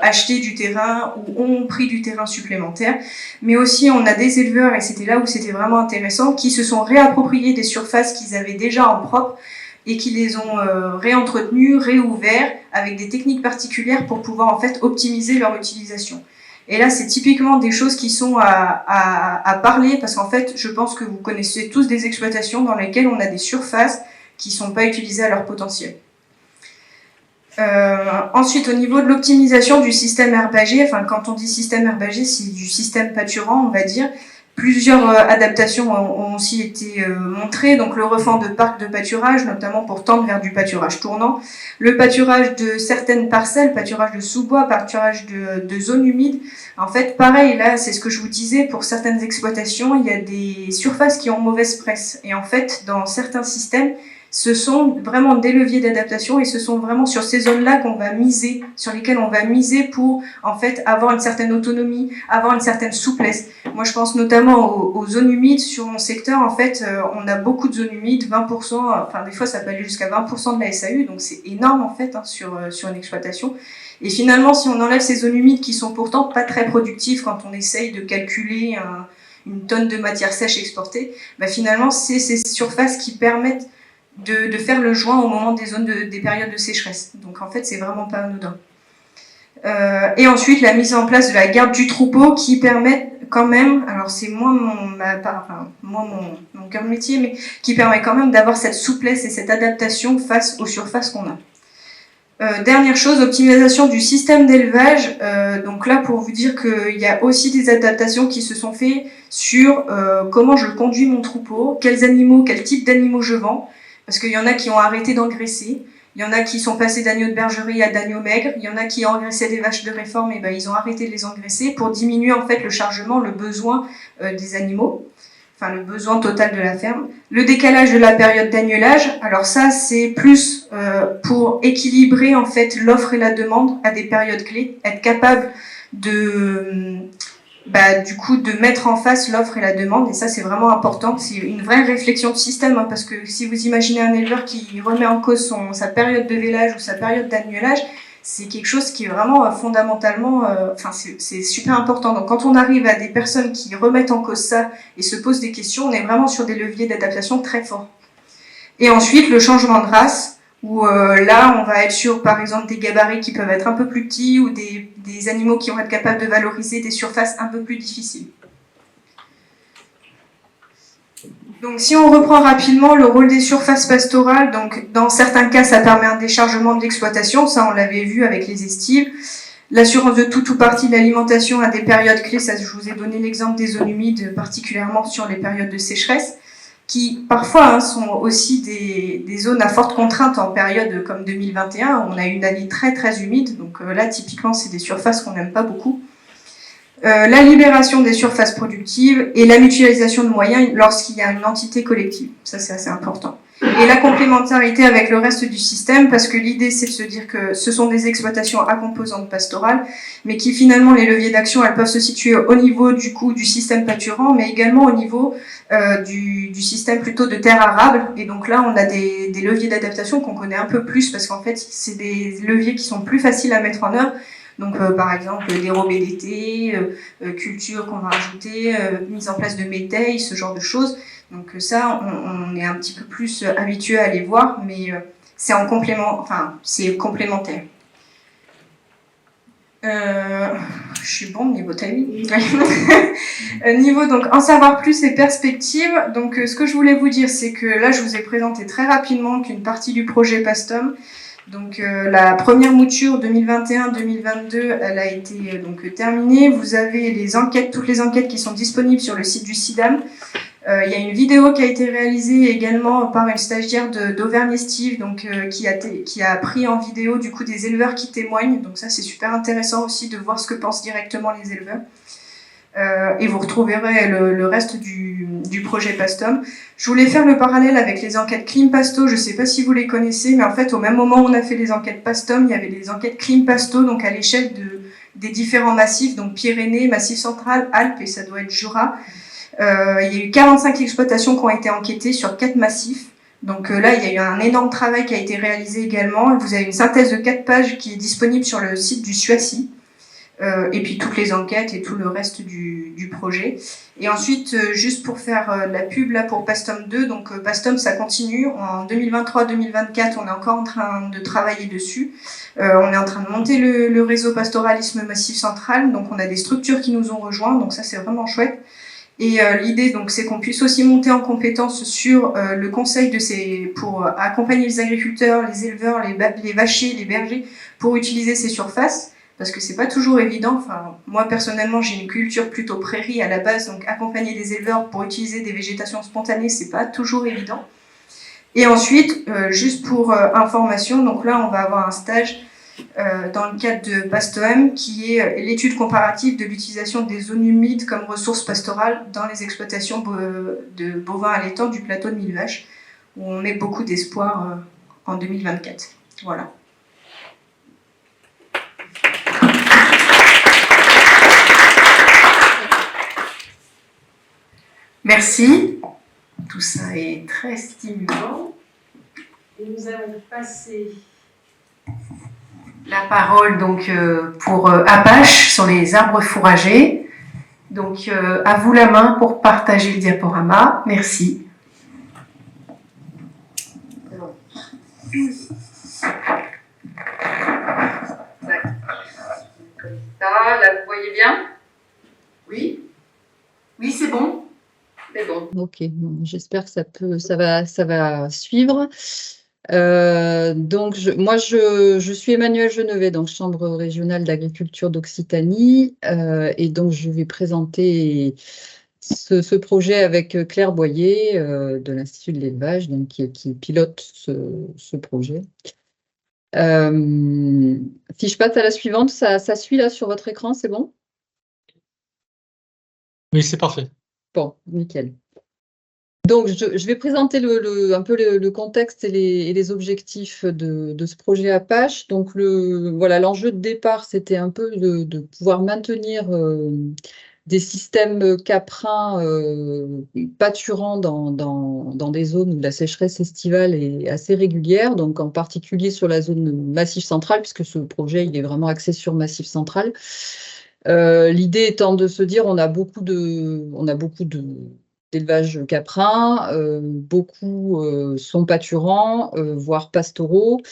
acheté du terrain ou ont pris du terrain supplémentaire. Mais aussi, on a des éleveurs, et c'était là où c'était vraiment intéressant, qui se sont réappropriés des surfaces qu'ils avaient déjà en propre et qui les ont réentretenues, réouverts, avec des techniques particulières pour pouvoir en fait optimiser leur utilisation. Et là, c'est typiquement des choses qui sont à parler, parce qu'en fait, je pense que vous connaissez tous des exploitations dans lesquelles on a des surfaces qui ne sont pas utilisées à leur potentiel. Ensuite, au niveau de l'optimisation du système herbager, enfin, quand on dit système herbager, c'est du système pâturant, on va dire. Plusieurs adaptations ont aussi été montrées, donc le refend de parcs de pâturage, notamment pour tendre vers du pâturage tournant, le pâturage de certaines parcelles, pâturage de sous-bois, pâturage de zones humides. En fait, pareil, là, c'est ce que je vous disais, pour certaines exploitations, il y a des surfaces qui ont mauvaise presse. Et en fait, dans certains systèmes, ce sont vraiment des leviers d'adaptation et ce sont vraiment sur ces zones-là qu'on va miser, sur lesquelles on va miser pour en fait avoir une certaine autonomie, avoir une certaine souplesse. Moi, je pense notamment aux zones humides. Sur mon secteur, en fait, on a beaucoup de zones humides, 20%, enfin des fois ça peut aller jusqu'à 20% de la SAU, donc c'est énorme en fait sur une exploitation. Et finalement, si on enlève ces zones humides qui sont pourtant pas très productives quand on essaye de calculer une tonne de matière sèche exportée, bah finalement c'est ces surfaces qui permettent de faire le joint au moment des périodes de sécheresse. Donc en fait, c'est vraiment pas anodin. Et ensuite, la mise en place de la garde du troupeau qui permet quand même, alors c'est moins mon cœur de métier, mais qui permet quand même d'avoir cette souplesse et cette adaptation face aux surfaces qu'on a. Dernière chose, optimisation du système d'élevage. Donc là, pour vous dire qu'il y a aussi des adaptations qui se sont faites sur comment je conduis mon troupeau, quels animaux, quel type d'animaux je vends. Parce qu'il y en a qui ont arrêté d'engraisser, il y en a qui sont passés d'agneaux de bergerie à d'agneaux maigres, il y en a qui engraissaient des vaches de réforme, et ben ils ont arrêté de les engraisser pour diminuer en fait le chargement, le besoin des animaux. enfin le besoin total de la ferme. Le décalage de la période d'agnelage, alors ça c'est plus pour équilibrer en fait l'offre et la demande à des périodes clés, être capable de du coup de mettre en face l'offre et la demande, et ça c'est vraiment important, c'est une vraie réflexion de système, hein, parce que si vous imaginez un éleveur qui remet en cause sa période de vélage ou sa période d'agnelage, c'est quelque chose qui est vraiment fondamentalement, c'est super important. Donc quand on arrive à des personnes qui remettent en cause ça et se posent des questions, on est vraiment sur des leviers d'adaptation très forts. Et ensuite le changement de race, où là, on va être sur, par exemple, des gabarits qui peuvent être un peu plus petits ou des animaux qui vont être capables de valoriser des surfaces un peu plus difficiles. Donc, si on reprend rapidement le rôle des surfaces pastorales, donc dans certains cas, ça permet un déchargement de l'exploitation, ça on l'avait vu avec les estives. L'assurance de tout ou partie de l'alimentation à des périodes clés, ça je vous ai donné l'exemple des zones humides, particulièrement sur les périodes de sécheresse, qui parfois sont aussi des zones à forte contrainte en période comme 2021. On a eu une année très très humide, donc là typiquement c'est des surfaces qu'on n'aime pas beaucoup. La libération des surfaces productives et la mutualisation de moyens lorsqu'il y a une entité collective, ça c'est assez important. Et la complémentarité avec le reste du système, parce que l'idée c'est de se dire que ce sont des exploitations à composante pastorale, mais qui finalement les leviers d'action elles peuvent se situer au niveau du coup du système pâturant, mais également au niveau du système plutôt de terre arable. Et donc là on a des leviers d'adaptation qu'on connaît un peu plus, parce qu'en fait c'est des leviers qui sont plus faciles à mettre en œuvre. Donc par exemple dérobé d'été, culture qu'on va rajouter, mise en place de métailles, ce genre de choses. Donc ça, on est un petit peu plus habitué à les voir, mais c'est en complément, enfin c'est complémentaire. Je suis bon niveau timing. Niveau donc en savoir plus et perspectives. Donc ce que je voulais vous dire, c'est que là je vous ai présenté très rapidement qu'une partie du projet PASTOM. Donc la première mouture 2021-2022, elle a été donc terminée. Vous avez les enquêtes, toutes les enquêtes qui sont disponibles sur le site du CIDAM. Il y a une vidéo qui a été réalisée également par une stagiaire d'Auvergne Estive, donc qui a pris en vidéo du coup des éleveurs qui témoignent. Donc ça c'est super intéressant aussi de voir ce que pensent directement les éleveurs. Et vous retrouverez le reste du projet PASTOM. Je voulais faire le parallèle avec les enquêtes Climpasto. Je ne sais pas si vous les connaissez, mais en fait, au même moment où on a fait les enquêtes PASTOM, il y avait les enquêtes Climpasto, donc à l'échelle des différents massifs, donc Pyrénées, Massif central, Alpes, et ça doit être Jura. Il y a eu 45 exploitations qui ont été enquêtées sur 4 massifs. Donc là, il y a eu un énorme travail qui a été réalisé également. Vous avez une synthèse de 4 pages qui est disponible sur le site du SUACI. Et puis toutes les enquêtes et tout le reste du projet. Et ensuite, juste pour faire la pub là pour PASTOM 2, donc PASTOM ça continue. En 2023-2024, on est encore en train de travailler dessus. On est en train de monter le réseau pastoralisme massif central, donc on a des structures qui nous ont rejoints, donc ça c'est vraiment chouette. Et l'idée donc c'est qu'on puisse aussi monter en compétence sur le conseil pour accompagner les agriculteurs, les éleveurs, les vachiers, les bergers pour utiliser ces surfaces. Parce que c'est pas toujours évident. Enfin, moi personnellement, j'ai une culture plutôt prairie à la base, donc accompagner des éleveurs pour utiliser des végétations spontanées, c'est pas toujours évident. Et ensuite, juste pour information, donc là, on va avoir un stage dans le cadre de PASTOM, qui est l'étude comparative de l'utilisation des zones humides comme ressources pastorales dans les exploitations de bovins allaitants du plateau de Millevaches, où on met beaucoup d'espoir en 2024. Voilà. Merci. Tout ça est très stimulant. Et nous allons passer la parole donc pour Apache sur les arbres fourragers. Donc à vous la main pour partager le diaporama. Merci. Là, vous voyez bien? Oui. Oui, c'est bon. C'est bon. Ok, bon, j'espère que ça va suivre. Donc, moi, je suis Emmanuelle Genevet, donc Chambre régionale d'agriculture d'Occitanie, et donc je vais présenter ce projet avec Claire Boyer de l'Institut de l'élevage, donc qui pilote ce projet. Si je passe à la suivante, ça suit là sur votre écran, c'est bon? Oui, c'est parfait. Bon, nickel. Donc, je vais présenter un peu le contexte et les objectifs de ce projet Apache. Donc, voilà, l'enjeu de départ, c'était un peu de pouvoir maintenir des systèmes caprins pâturants dans des zones où la sécheresse estivale est assez régulière, donc en particulier sur la zone Massif central, puisque ce projet il est vraiment axé sur Massif central. L'idée étant de se dire on a beaucoup d'élevage caprin, beaucoup sont pâturants, voire pastoraux,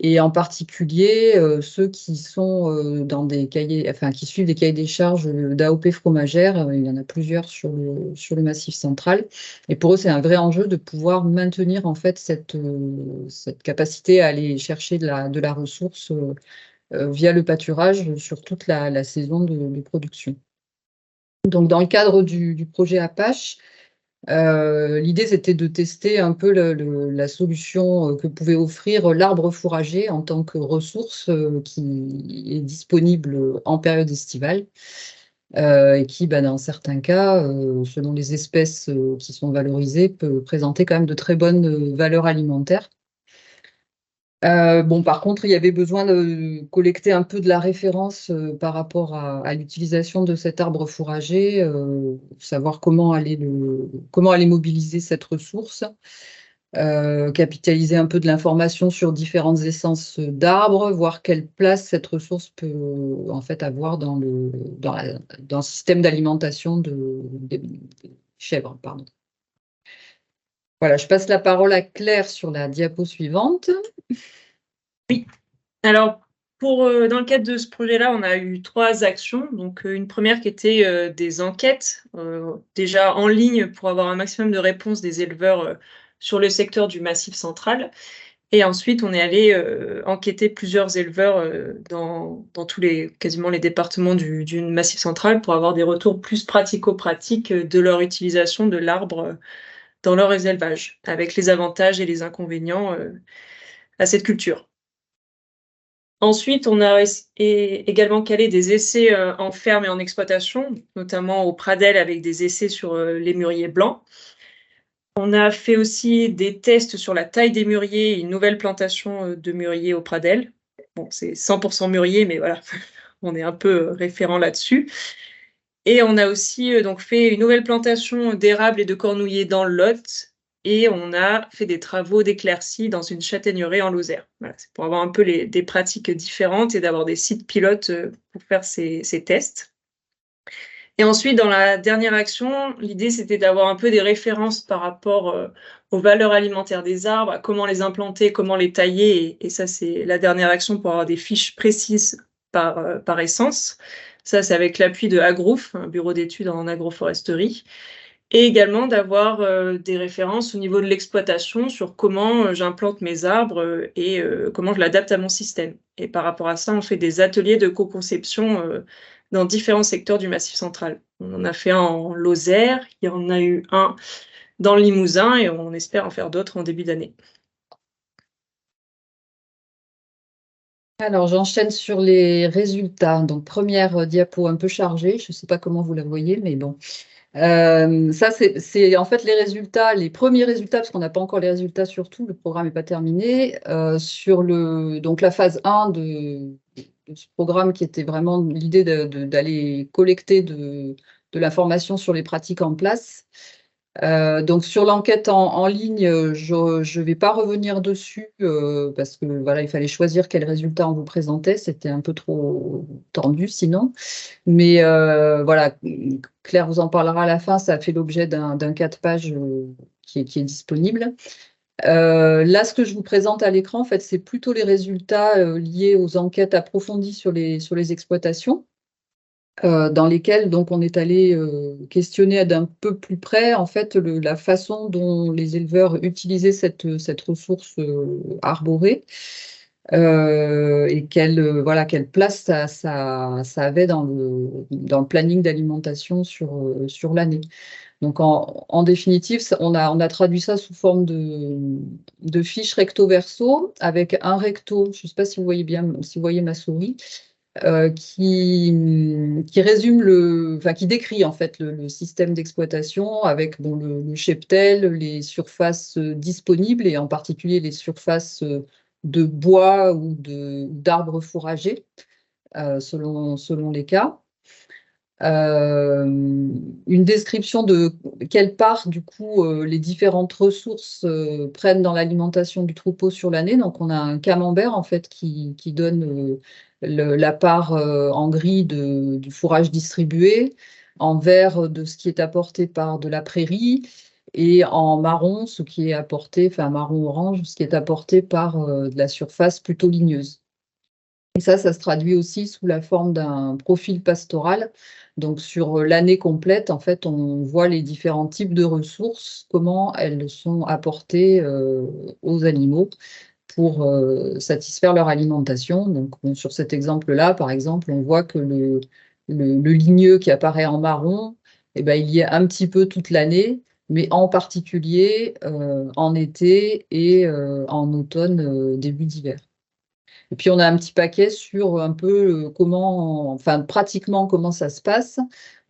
et en particulier ceux qui sont dans des cahiers, enfin qui suivent des cahiers des charges d'AOP fromagère. Il y en a plusieurs sur le Massif central. Et pour eux, c'est un vrai enjeu de pouvoir maintenir en fait cette capacité à aller chercher de la ressource via le pâturage sur toute la saison de production. Donc, dans le cadre du projet Apache, l'idée, c'était de tester un peu la solution que pouvait offrir l'arbre fourrager en tant que ressource qui est disponible en période estivale et qui, dans certains cas, selon les espèces qui sont valorisées, peut présenter quand même de très bonnes valeurs alimentaires. Par contre, il y avait besoin de collecter un peu de la référence par rapport à l'utilisation de cet arbre fourrager, savoir comment aller mobiliser cette ressource, capitaliser un peu de l'information sur différentes essences d'arbres, voir quelle place cette ressource peut en fait avoir dans le système d'alimentation des chèvres, pardon. Voilà, je passe la parole à Claire sur la diapo suivante. Oui. Alors, dans le cadre de ce projet-là, on a eu 3 actions. Donc, une première qui était des enquêtes, déjà en ligne pour avoir un maximum de réponses des éleveurs sur le secteur du Massif central. Et ensuite, on est allé enquêter plusieurs éleveurs dans quasiment les départements du Massif central pour avoir des retours plus pratico-pratiques de leur utilisation de l'arbre dans leurs élevages, avec les avantages et les inconvénients à cette culture. Ensuite, on a également calé des essais en ferme et en exploitation, notamment au Pradel avec des essais sur les mûriers blancs. On a fait aussi des tests sur la taille des mûriers et une nouvelle plantation de mûriers au Pradel. Bon, c'est 100% mûrier, mais voilà, on est un peu référent là-dessus. Et on a aussi donc fait une nouvelle plantation d'érable et de cornouiller dans le Lot. Et on a fait des travaux d'éclaircie dans une châtaigneraie en Lozère. Voilà, c'est pour avoir un peu des pratiques différentes et d'avoir des sites pilotes pour faire ces tests. Et ensuite, dans la dernière action, l'idée, c'était d'avoir un peu des références par rapport aux valeurs alimentaires des arbres, à comment les implanter, comment les tailler. Et ça, c'est la dernière action pour avoir des fiches précises par essence. Ça, c'est avec l'appui de Agrouf, un bureau d'études en agroforesterie. Et également d'avoir des références au niveau de l'exploitation sur comment j'implante mes arbres et comment je l'adapte à mon système. Et par rapport à ça, on fait des ateliers de co-conception dans différents secteurs du Massif central. On en a fait un en Lozère, il y en a eu un dans le Limousin et on espère en faire d'autres en début d'année. Alors, j'enchaîne sur les résultats. Donc, première diapo un peu chargée. Je ne sais pas comment vous la voyez, mais bon. Ça, c'est en fait les résultats, les premiers résultats, parce qu'on n'a pas encore les résultats sur tout, le programme n'est pas terminé, sur donc la phase 1 de ce programme qui était vraiment l'idée d'aller collecter de l'information sur les pratiques en place. Donc sur l'enquête en ligne, je ne vais pas revenir dessus parce que voilà, il fallait choisir quels résultats on vous présentait, c'était un peu trop tendu sinon. Mais voilà, Claire vous en parlera à la fin, ça a fait l'objet d'un 4 pages qui est disponible. Là, ce que je vous présente à l'écran, en fait, c'est plutôt les résultats liés aux enquêtes approfondies sur les exploitations. Dans lesquels donc on est allé questionner d'un peu plus près en fait la façon dont les éleveurs utilisaient cette ressource arborée et quelle place ça avait dans le planning d'alimentation sur l'année. Donc en définitive, on a traduit ça sous forme de fiches recto verso avec un recto. Je ne sais pas si vous voyez bien, si vous voyez ma souris. qui résume qui décrit en fait le système d'exploitation avec le cheptel, les surfaces disponibles et en particulier les surfaces de bois ou d'arbres fourragers selon les cas. Une description de quelle part, du coup, les différentes ressources prennent dans l'alimentation du troupeau sur l'année. Donc, on a un camembert, en fait, qui donne la part en gris du fourrage distribué, en vert de ce qui est apporté par de la prairie, et en marron, ce qui est apporté, enfin marron-orange, ce qui est apporté par de la surface plutôt ligneuse. Et ça se traduit aussi sous la forme d'un profil pastoral. Donc, sur l'année complète, en fait, on voit les différents types de ressources, comment elles sont apportées aux animaux pour satisfaire leur alimentation. Donc, sur cet exemple-là, par exemple, on voit que le ligneux qui apparaît en marron, eh ben, il y a un petit peu toute l'année, mais en particulier en été et en automne, début d'hiver. Et puis, on a un petit paquet sur un peu pratiquement comment ça se passe,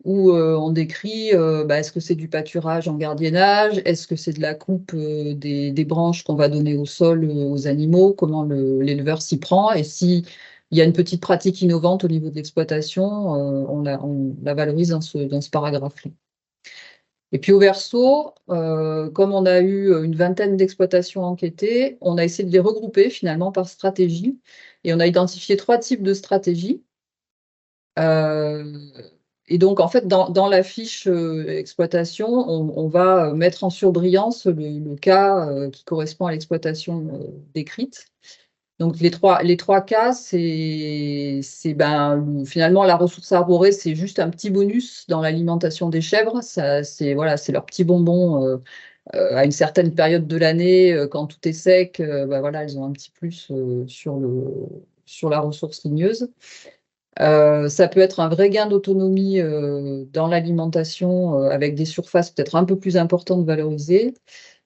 où on décrit est-ce que c'est du pâturage en gardiennage, est-ce que c'est de la coupe des branches qu'on va donner au sol aux animaux, comment l'éleveur s'y prend, et s'il y a une petite pratique innovante au niveau de l'exploitation, on la valorise dans ce paragraphe-là. Et puis au verso, comme on a eu une vingtaine d'exploitations enquêtées, on a essayé de les regrouper finalement par stratégie. Et on a identifié 3 types de stratégies. Et donc, en fait, dans la fiche exploitation, on va mettre en surbrillance le cas qui correspond à l'exploitation décrite. Donc, les trois cas, c'est finalement la ressource arborée, c'est juste un petit bonus dans l'alimentation des chèvres. C'est leur petit bonbon à une certaine période de l'année, quand tout est sec. Elles ont un petit plus sur la ressource ligneuse. Ça peut être un vrai gain d'autonomie dans l'alimentation avec des surfaces peut-être un peu plus importantes valorisées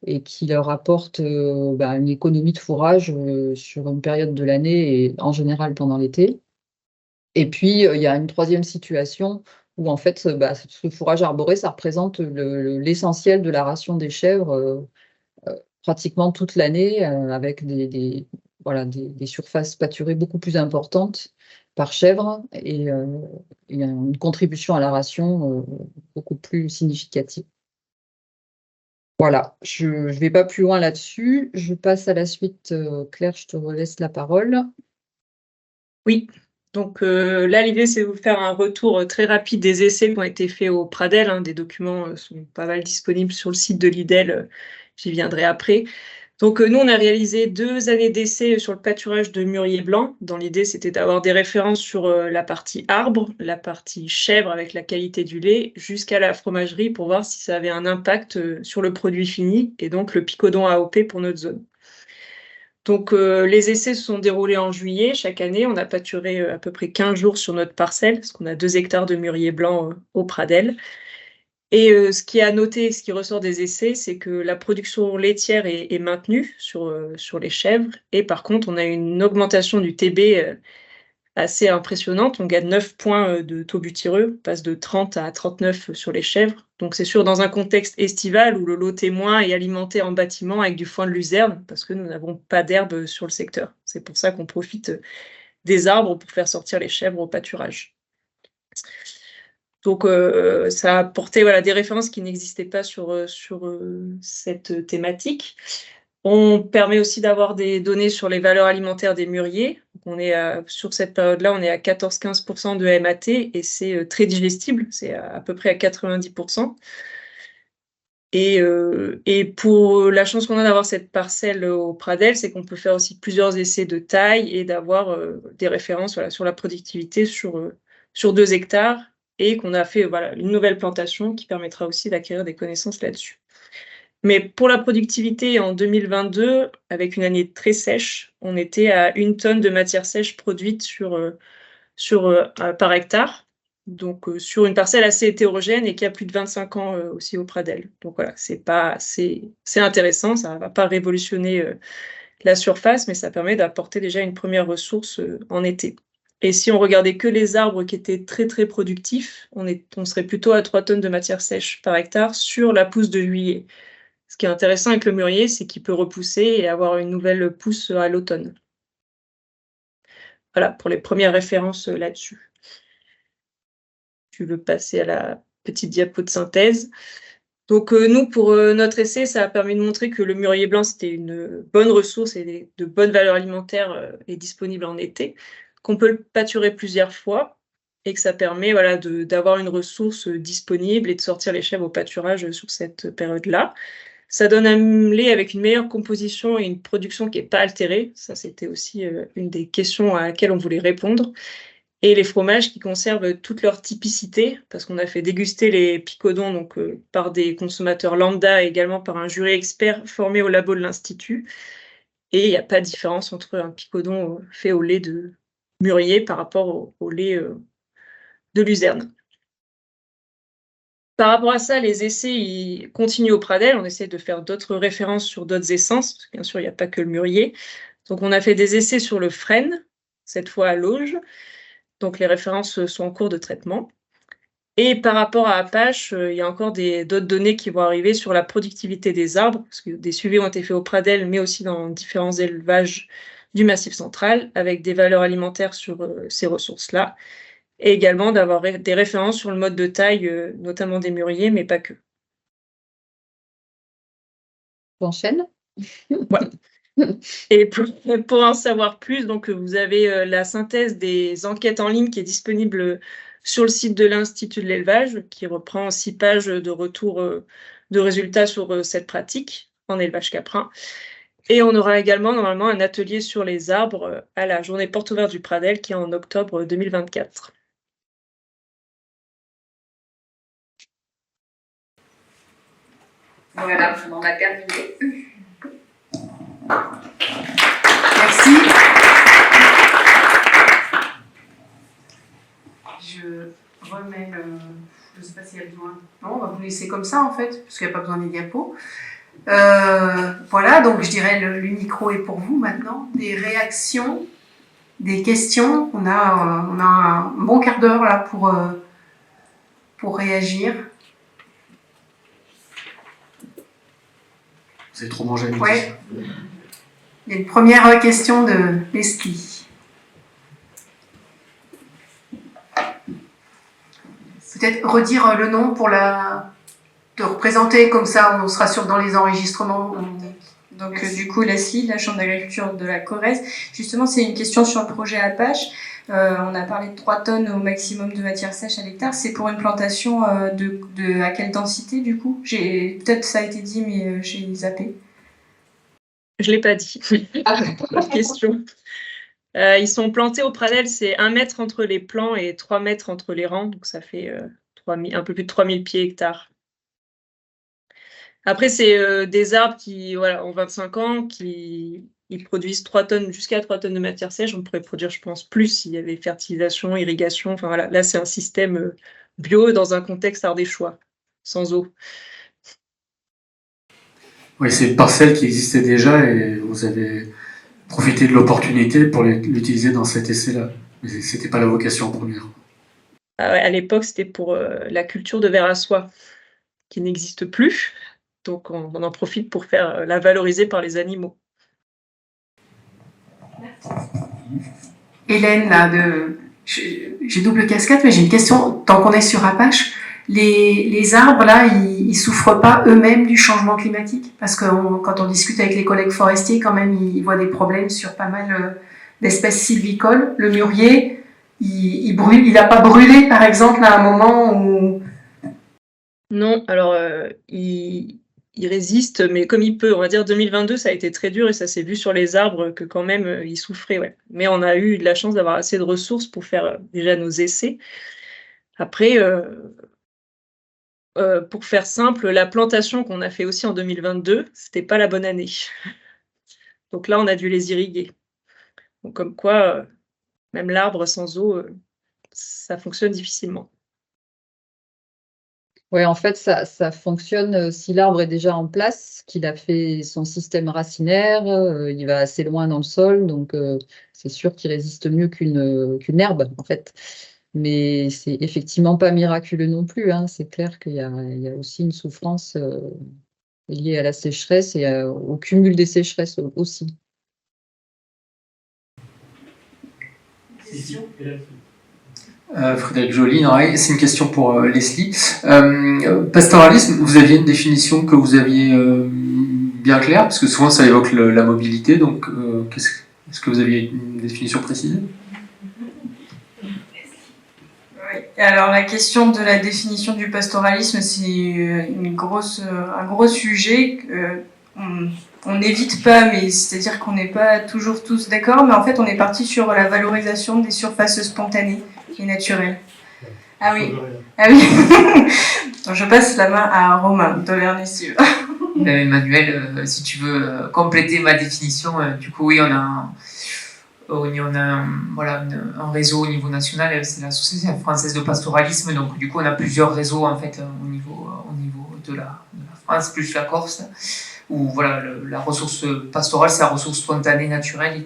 et qui leur apporte une économie de fourrage sur une période de l'année et en général pendant l'été. Et puis, il y a une troisième situation où en fait, ce fourrage arboré, ça représente l'essentiel de la ration des chèvres pratiquement toute l'année avec des surfaces pâturées beaucoup plus importantes par chèvre et une contribution à la ration beaucoup plus significative. Voilà, je ne vais pas plus loin là-dessus. Je passe à la suite. Claire, je te relaisse la parole. Oui, donc là, l'idée, c'est de vous faire un retour très rapide des essais qui ont été faits au Pradel. Des documents sont pas mal disponibles sur le site de l'IDEL. J'y viendrai après. Donc, nous, on a réalisé 2 années d'essais sur le pâturage de mûrier blanc. Dans l'idée, c'était d'avoir des références sur la partie arbre, la partie chèvre avec la qualité du lait, jusqu'à la fromagerie pour voir si ça avait un impact sur le produit fini et donc le picodon AOP pour notre zone. Donc, les essais se sont déroulés en juillet. Chaque année, on a pâturé à peu près 15 jours sur notre parcelle, parce qu'on a 2 hectares de mûrier blanc au Pradel. Et ce qui est à noter, ce qui ressort des essais, c'est que la production laitière est maintenue sur les chèvres. Et par contre, on a une augmentation du TB assez impressionnante. On gagne 9 points de taux butyreux, on passe de 30 à 39 sur les chèvres. Donc c'est sûr, dans un contexte estival où le lot témoin est alimenté en bâtiment avec du foin de luzerne, parce que nous n'avons pas d'herbe sur le secteur. C'est pour ça qu'on profite des arbres pour faire sortir les chèvres au pâturage. Donc, ça a apporté des références qui n'existaient pas sur cette thématique. On permet aussi d'avoir des données sur les valeurs alimentaires des mûriers. Donc sur cette période-là, on est à 14-15% de MAT et c'est très digestible, c'est à peu près à 90%. Et pour la chance qu'on a d'avoir cette parcelle au Pradel, c'est qu'on peut faire aussi plusieurs essais de taille et d'avoir des références sur la productivité sur 2 hectares. Et qu'on a fait une nouvelle plantation qui permettra aussi d'acquérir des connaissances là-dessus. Mais pour la productivité, en 2022, avec une année très sèche, on était à 1 tonne de matière sèche produite par hectare, donc sur une parcelle assez hétérogène et qui a plus de 25 ans aussi au Pradel. Donc voilà, c'est intéressant, ça ne va pas révolutionner la surface, mais ça permet d'apporter déjà une première ressource en été. Et si on regardait que les arbres qui étaient très très productifs, on serait plutôt à 3 tonnes de matière sèche par hectare sur la pousse de juillet. Ce qui est intéressant avec le mûrier, c'est qu'il peut repousser et avoir une nouvelle pousse à l'automne. Voilà pour les premières références là-dessus. Tu veux passer à la petite diapo de synthèse. Donc nous, pour notre essai, ça a permis de montrer que le mûrier blanc, c'était une bonne ressource et de bonnes valeurs alimentaires et disponible en été, qu'on peut le pâturer plusieurs fois et que ça permet d'avoir une ressource disponible et de sortir les chèvres au pâturage sur cette période-là. Ça donne un lait avec une meilleure composition et une production qui n'est pas altérée. Ça, c'était aussi une des questions à laquelle on voulait répondre. Et les fromages qui conservent toute leur typicité, parce qu'on a fait déguster les picodons donc, par des consommateurs lambda et également par un jury expert formé au labo de l'Institut. Et il n'y a pas de différence entre un picodon fait au lait de mûrier par rapport au lait de luzerne. Par rapport à ça, les essais ils continuent au Pradel. On essaie de faire d'autres références sur d'autres essences, parce que bien sûr, il n'y a pas que le mûrier. Donc, on a fait des essais sur le frêne, cette fois à l'auge. Donc, les références sont en cours de traitement. Et par rapport à Apache, il y a encore d'autres données qui vont arriver sur la productivité des arbres, parce que des suivis ont été faits au Pradel, mais aussi dans différents élevages du Massif central, avec des valeurs alimentaires sur ces ressources-là. Et également d'avoir des références sur le mode de taille, notamment des mûriers, mais pas que. J'enchaîne. Ouais. Et pour en savoir plus, donc, vous avez la synthèse des enquêtes en ligne qui est disponible sur le site de l'Institut de l'élevage, qui reprend 6 pages de retour de résultats sur cette pratique en élevage caprin. Et on aura également normalement un atelier sur les arbres à la journée porte ouverte du Pradel qui est en octobre 2024. Voilà, on en a terminé. Merci. Je remets le... Je ne sais pas s'il y a besoin. Non, on va vous laisser comme ça en fait, parce qu'il n'y a pas besoin des diapos. Voilà, donc je dirais le micro est pour vous maintenant. Des réactions, des questions. On a un bon quart d'heure là pour réagir. Vous avez trop mangé à midi. Ouais. Il y a une première question de Leslie. Peut-être redire le nom pour de représenter, comme ça on sera sûr dans les enregistrements. Donc du coup, Leslie, la Chambre d'agriculture de la Corrèze. Justement, c'est une question sur le projet Apache. On a parlé de 3 tonnes au maximum de matière sèche à l'hectare. C'est pour une plantation de à quelle densité du coup? Peut-être ça a été dit, mais j'ai zappé. Je ne l'ai pas dit. Bonne question. Ils sont plantés au Pradel, c'est 1 mètre entre les plants et 3 mètres entre les rangs, donc ça fait un peu plus de 3000 pieds hectares. Après, c'est des arbres qui, voilà, en 25 ans, ils produisent 3 tonnes, jusqu'à 3 tonnes de matière sèche. On pourrait produire, je pense, plus s'il y avait fertilisation, irrigation. Enfin voilà, là, c'est un système bio dans un contexte ardéchois, sans eau. Oui, c'est une parcelle qui existait déjà et vous avez profité de l'opportunité pour l'utiliser dans cet essai-là. Mais ce n'était pas la vocation première. À l'époque, c'était pour la culture de verre à soie, qui n'existe plus. Donc, on en profite pour la valoriser par les animaux. Hélène, là, j'ai double casquette, mais j'ai une question. Tant qu'on est sur Apache, les arbres, là, ils souffrent pas eux-mêmes du changement climatique? Parce que quand on discute avec les collègues forestiers, quand même, ils voient des problèmes sur pas mal d'espèces sylvicoles. Le mûrier, il brûle, il n'a pas brûlé, par exemple, à un moment où... Non, alors, il résiste, mais comme il peut. On va dire 2022, ça a été très dur et ça s'est vu sur les arbres que quand même, ils souffraient. Ouais. Mais on a eu de la chance d'avoir assez de ressources pour faire déjà nos essais. Après, pour faire simple, la plantation qu'on a fait aussi en 2022, c'était pas la bonne année. Donc là, on a dû les irriguer. Donc comme quoi, même l'arbre sans eau, ça fonctionne difficilement. Ouais, en fait, ça fonctionne si l'arbre est déjà en place, qu'il a fait son système racinaire, il va assez loin dans le sol, donc c'est sûr qu'il résiste mieux qu'une herbe, en fait. Mais c'est effectivement pas miraculeux non plus, hein. C'est clair il y a aussi une souffrance liée à la sécheresse et au cumul des sécheresses aussi. Frédéric Joly, c'est une question pour Leslie. Pastoralisme, vous aviez une définition que vous aviez bien claire, parce que souvent ça évoque la mobilité, donc est-ce que vous aviez une définition précise? Oui. Alors la question de la définition du pastoralisme, c'est un gros sujet. On n'évite pas, mais c'est-à-dire qu'on n'est pas toujours tous d'accord, mais en fait on est parti sur la valorisation des surfaces spontanées et naturelles. Ah oui, ah oui. Donc, je passe la main à Romain de l'Ernestive. Emmanuel, si tu veux compléter ma définition, du coup oui, on a voilà, un réseau au niveau national, c'est l'Association française de pastoralisme, donc du coup on a plusieurs réseaux en fait au niveau de la France plus la Corse, où voilà, la ressource pastorale c'est la ressource spontanée naturelle et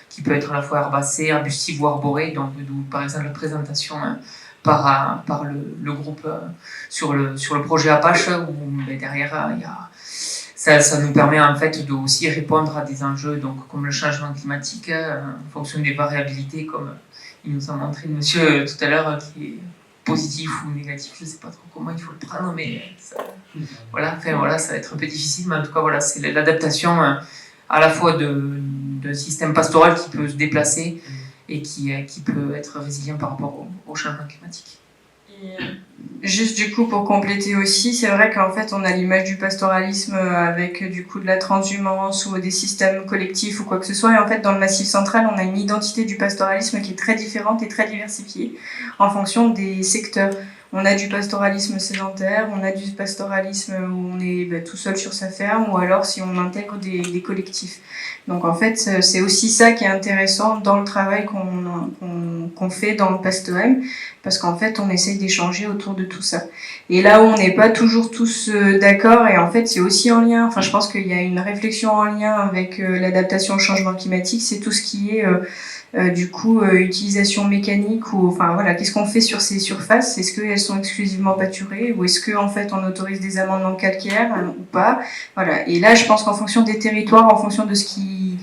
qui peut être à la fois herbacée, arbustive ou arborée, donc d'où par exemple la présentation par le groupe sur le projet Apache, où derrière il y a ça nous permet en fait de aussi répondre à des enjeux donc, comme le changement climatique en fonction des variabilités, comme il nous a montré le monsieur tout à l'heure, qui est positif ou négatif, je ne sais pas trop comment il faut le prendre, mais voilà, ça va être un peu difficile, mais en tout cas voilà, c'est l'adaptation à la fois d'un système pastoral qui peut se déplacer et qui peut être résilient par rapport au changement climatique. Juste du coup pour compléter aussi, c'est vrai qu'en fait on a l'image du pastoralisme avec du coup de la transhumance ou des systèmes collectifs ou quoi que ce soit, et en fait dans le Massif central on a une identité du pastoralisme qui est très différente et très diversifiée en fonction des secteurs. On a du pastoralisme sédentaire, on a du pastoralisme où on est tout seul sur sa ferme, ou alors si on intègre des collectifs. Donc en fait, c'est aussi ça qui est intéressant dans le travail qu'on fait dans le PastoM, parce qu'en fait, on essaye d'échanger autour de tout ça. Et là où on n'est pas toujours tous d'accord, et en fait, c'est aussi en lien, enfin je pense qu'il y a une réflexion en lien avec l'adaptation au changement climatique, c'est tout ce qui est du coup utilisation mécanique, ou enfin voilà, qu'est-ce qu'on fait sur ces surfaces, est-ce qu'elles sont exclusivement pâturées, ou est-ce qu'en fait on autorise des amendements calcaires ou pas, voilà. Et là je pense qu'en fonction des territoires, en fonction de ce qui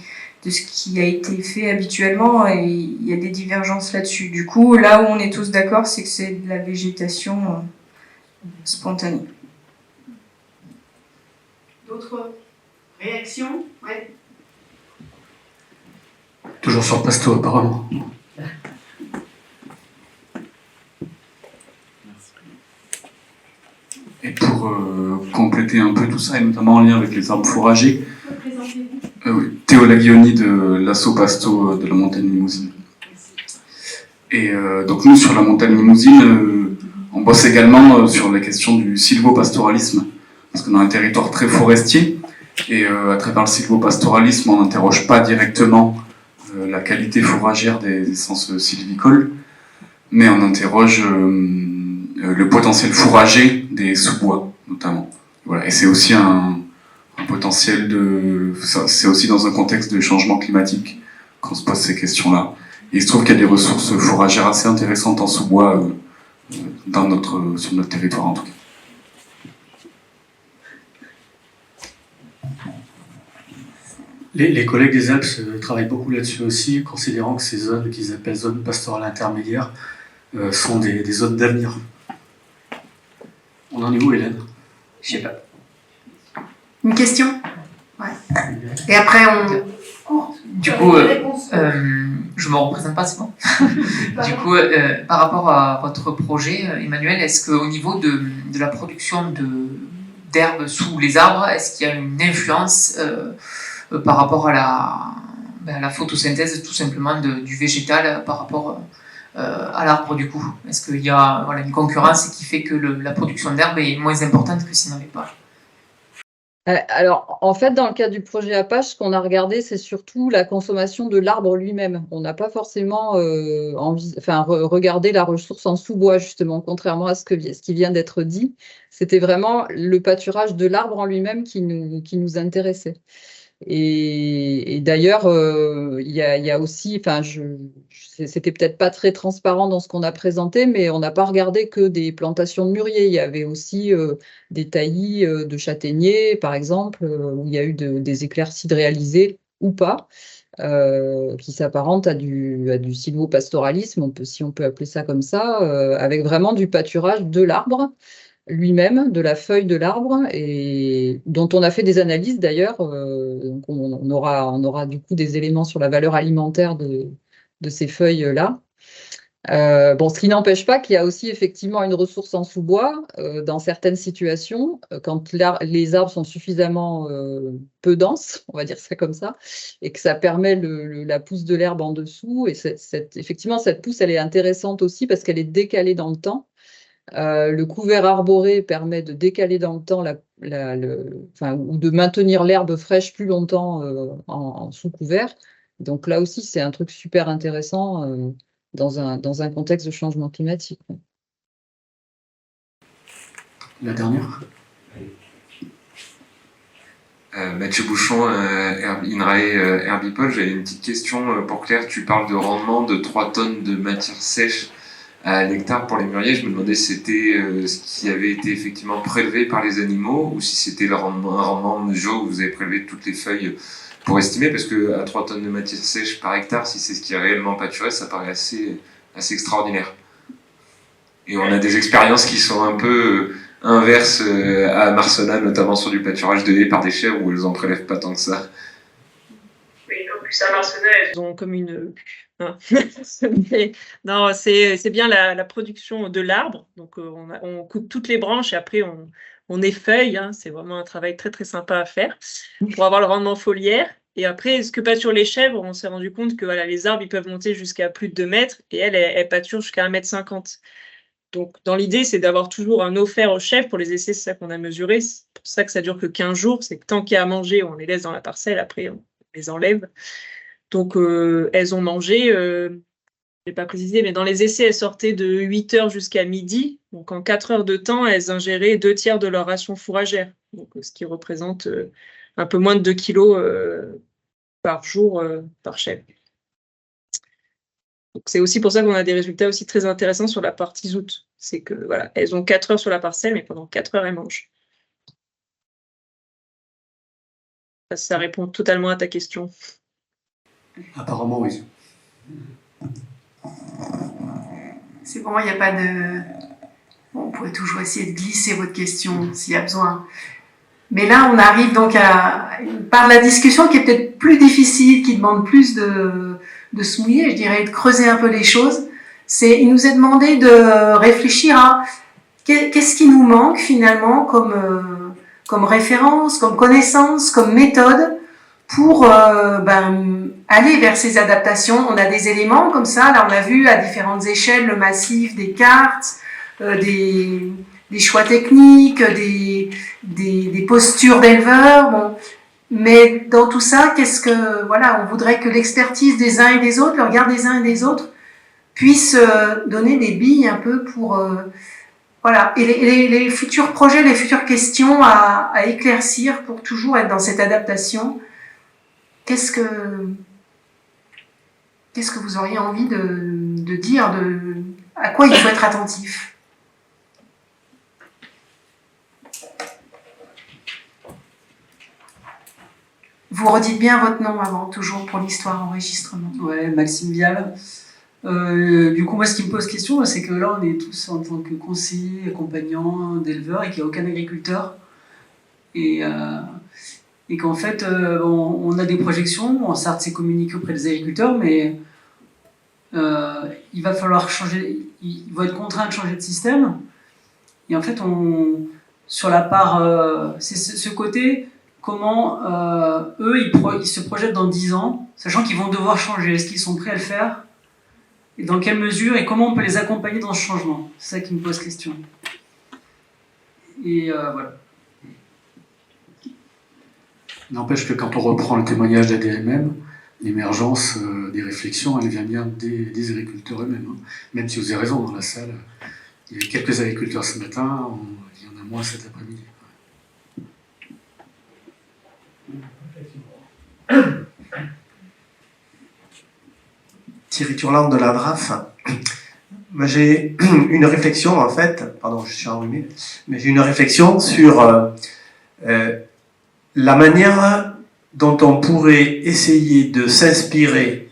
a été fait habituellement, et il y a des divergences là-dessus. Du coup là où on est tous d'accord, c'est que c'est de la végétation spontanée. D'autres réactions? Ouais. Toujours sur Pasto, apparemment. Et pour compléter un peu tout ça, et notamment en lien avec les arbres fourragers, oui, Théo Laghioni de l'Asso Pasto de la montagne Limousine. Et donc nous, sur la montagne Limousine, on bosse également sur la question du sylvopastoralisme, parce qu'on a un territoire très forestier, et à travers le sylvopastoralisme, on n'interroge pas directement la qualité fourragère des essences sylvicoles, mais on interroge le potentiel fourrager des sous-bois, notamment. Voilà. Et c'est aussi un potentiel c'est aussi dans un contexte de changement climatique qu'on se pose ces questions-là. Et il se trouve qu'il y a des ressources fourragères assez intéressantes en sous-bois sur notre territoire, en tout cas. Les collègues des Alpes travaillent beaucoup là-dessus aussi, considérant que ces zones qu'ils appellent zones pastorales intermédiaires sont des zones d'avenir. On en est où, Hélène? Je sais pas. Une question? Ouais. Et après, Du coup, je me représente pas, c'est bon. Du coup, par rapport à votre projet, Emmanuel, est-ce qu'au niveau de la production d'herbes sous les arbres, est-ce qu'il y a une influence par rapport à la photosynthèse tout simplement du végétal par rapport à l'arbre du coup? Est-ce qu'il y a une concurrence qui fait que la production d'herbe est moins importante que s'il n'y en avait pas? Alors, en fait, dans le cas du projet Apache, ce qu'on a regardé, c'est surtout la consommation de l'arbre lui-même. On n'a pas forcément regardé la ressource en sous-bois, justement, contrairement à ce qui vient d'être dit. C'était vraiment le pâturage de l'arbre en lui-même qui nous intéressait. Et d'ailleurs, il y a aussi, c'était peut-être pas très transparent dans ce qu'on a présenté, mais on n'a pas regardé que des plantations de mûriers. Il y avait aussi des taillis de châtaigniers, par exemple, où il y a eu des éclaircies de réalisées ou pas, qui s'apparentent à du sylvopastoralisme, si on peut appeler ça comme ça, avec vraiment du pâturage de l'arbre lui-même, de la feuille de l'arbre, et dont on a fait des analyses d'ailleurs. Donc on aura du coup des éléments sur la valeur alimentaire de ces feuilles-là. Ce qui n'empêche pas qu'il y a aussi effectivement une ressource en sous-bois dans certaines situations, quand les arbres sont suffisamment peu denses, on va dire ça comme ça, et que ça permet la pousse de l'herbe en dessous. Et effectivement, cette pousse, elle est intéressante aussi parce qu'elle est décalée dans le temps. Le couvert arboré permet de décaler dans le temps ou de maintenir l'herbe fraîche plus longtemps en sous-couvert. Donc là aussi, c'est un truc super intéressant dans un contexte de changement climatique. La dernière. Mathieu Bouchon, INRAE Herbipol, j'avais une petite question pour Claire. Tu parles de rendement de 3 tonnes de matière sèche à l'hectare pour les mûriers. Je me demandais si c'était ce qui avait été effectivement prélevé par les animaux ou si c'était un rendement mesure où vous avez prélevé toutes les feuilles pour estimer, parce que à 3 tonnes de matière sèche par hectare, si c'est ce qui est réellement pâturé, ça paraît assez extraordinaire. Et on a des expériences qui sont un peu inverses à Marcenal, notamment sur du pâturage de haies par des chèvres où elles en prélèvent pas tant que ça. Oui, en plus à Marcenal, Elles ont comme une... Mais non, c'est bien la production de l'arbre. Donc, on coupe toutes les branches et après, on effeuille. C'est vraiment un travail très, très sympa à faire pour avoir le rendement foliaire. Et après, ce que pâturent les chèvres, on s'est rendu compte que les arbres, ils peuvent monter jusqu'à plus de 2 mètres et elles pâturent jusqu'à 1,50 m. Donc, dans l'idée, c'est d'avoir toujours un offert aux chèvres. Pour les essais, c'est ça qu'on a mesuré. C'est pour ça que ça dure que 15 jours. C'est que tant qu'il y a à manger, on les laisse dans la parcelle. Après, on les enlève. Donc, elles ont mangé, je n'ai pas précisé, mais dans les essais, elles sortaient de 8 h jusqu'à midi. Donc, en 4 heures de temps, elles ingéraient 2/3 de leur ration fourragère. Donc, ce qui représente un peu moins de 2 kg par jour par chèvre. Donc, c'est aussi pour ça qu'on a des résultats aussi très intéressants sur la partie zout. C'est que, elles ont 4 heures sur la parcelle, mais pendant 4 heures, elles mangent. Ça répond totalement à ta question. Apparemment, oui. C'est bon, il n'y a pas de... Bon, on pourrait toujours essayer de glisser votre question s'il y a besoin. Mais là, on arrive donc à une part de la discussion qui est peut-être plus difficile, qui demande plus de se mouiller, je dirais, de creuser un peu les choses. Il nous est demandé de réfléchir à qu'est-ce qui nous manque finalement comme référence, comme connaissance, comme méthode pour aller vers ces adaptations. On a des éléments comme ça, là on a vu à différentes échelles le massif, des cartes, des choix techniques, des postures d'éleveurs. Bon. Mais dans tout ça, on voudrait que l'expertise des uns et des autres, le regard des uns et des autres, puisse donner des billes un peu pour... Et les futurs projets, les futures questions à éclaircir pour toujours être dans cette adaptation. Qu'est-ce que vous auriez envie de dire, à quoi il faut être attentif? Vous redites bien votre nom avant, toujours pour l'histoire enregistrement. Ouais, Maxime Vial. Du coup, moi, ce qui me pose question, c'est que là, on est tous en tant que conseillers, accompagnants d'éleveurs et qu'il n'y a aucun agriculteur. Et qu'en fait, on a des projections, certes, c'est communiqué auprès des agriculteurs, mais il va falloir changer, ils vont être contraints de changer de système. Et en fait, sur la part, c'est ce côté, comment eux, ils se projettent dans 10 ans, sachant qu'ils vont devoir changer. Est-ce qu'ils sont prêts à le faire? Et dans quelle mesure? Et comment on peut les accompagner dans ce changement? C'est ça qui me pose question. Et voilà. N'empêche que quand on reprend le témoignage d'ADMM, l'émergence des réflexions, elle vient bien des agriculteurs eux-mêmes. Hein. Même si vous avez raison, dans la salle, il y avait quelques agriculteurs ce matin, il y en a moins cet après-midi. Thierry Turland de la DRAF. J'ai une réflexion en fait, pardon, je suis enrhumé, mais j'ai une réflexion sur la manière dont on pourrait essayer de s'inspirer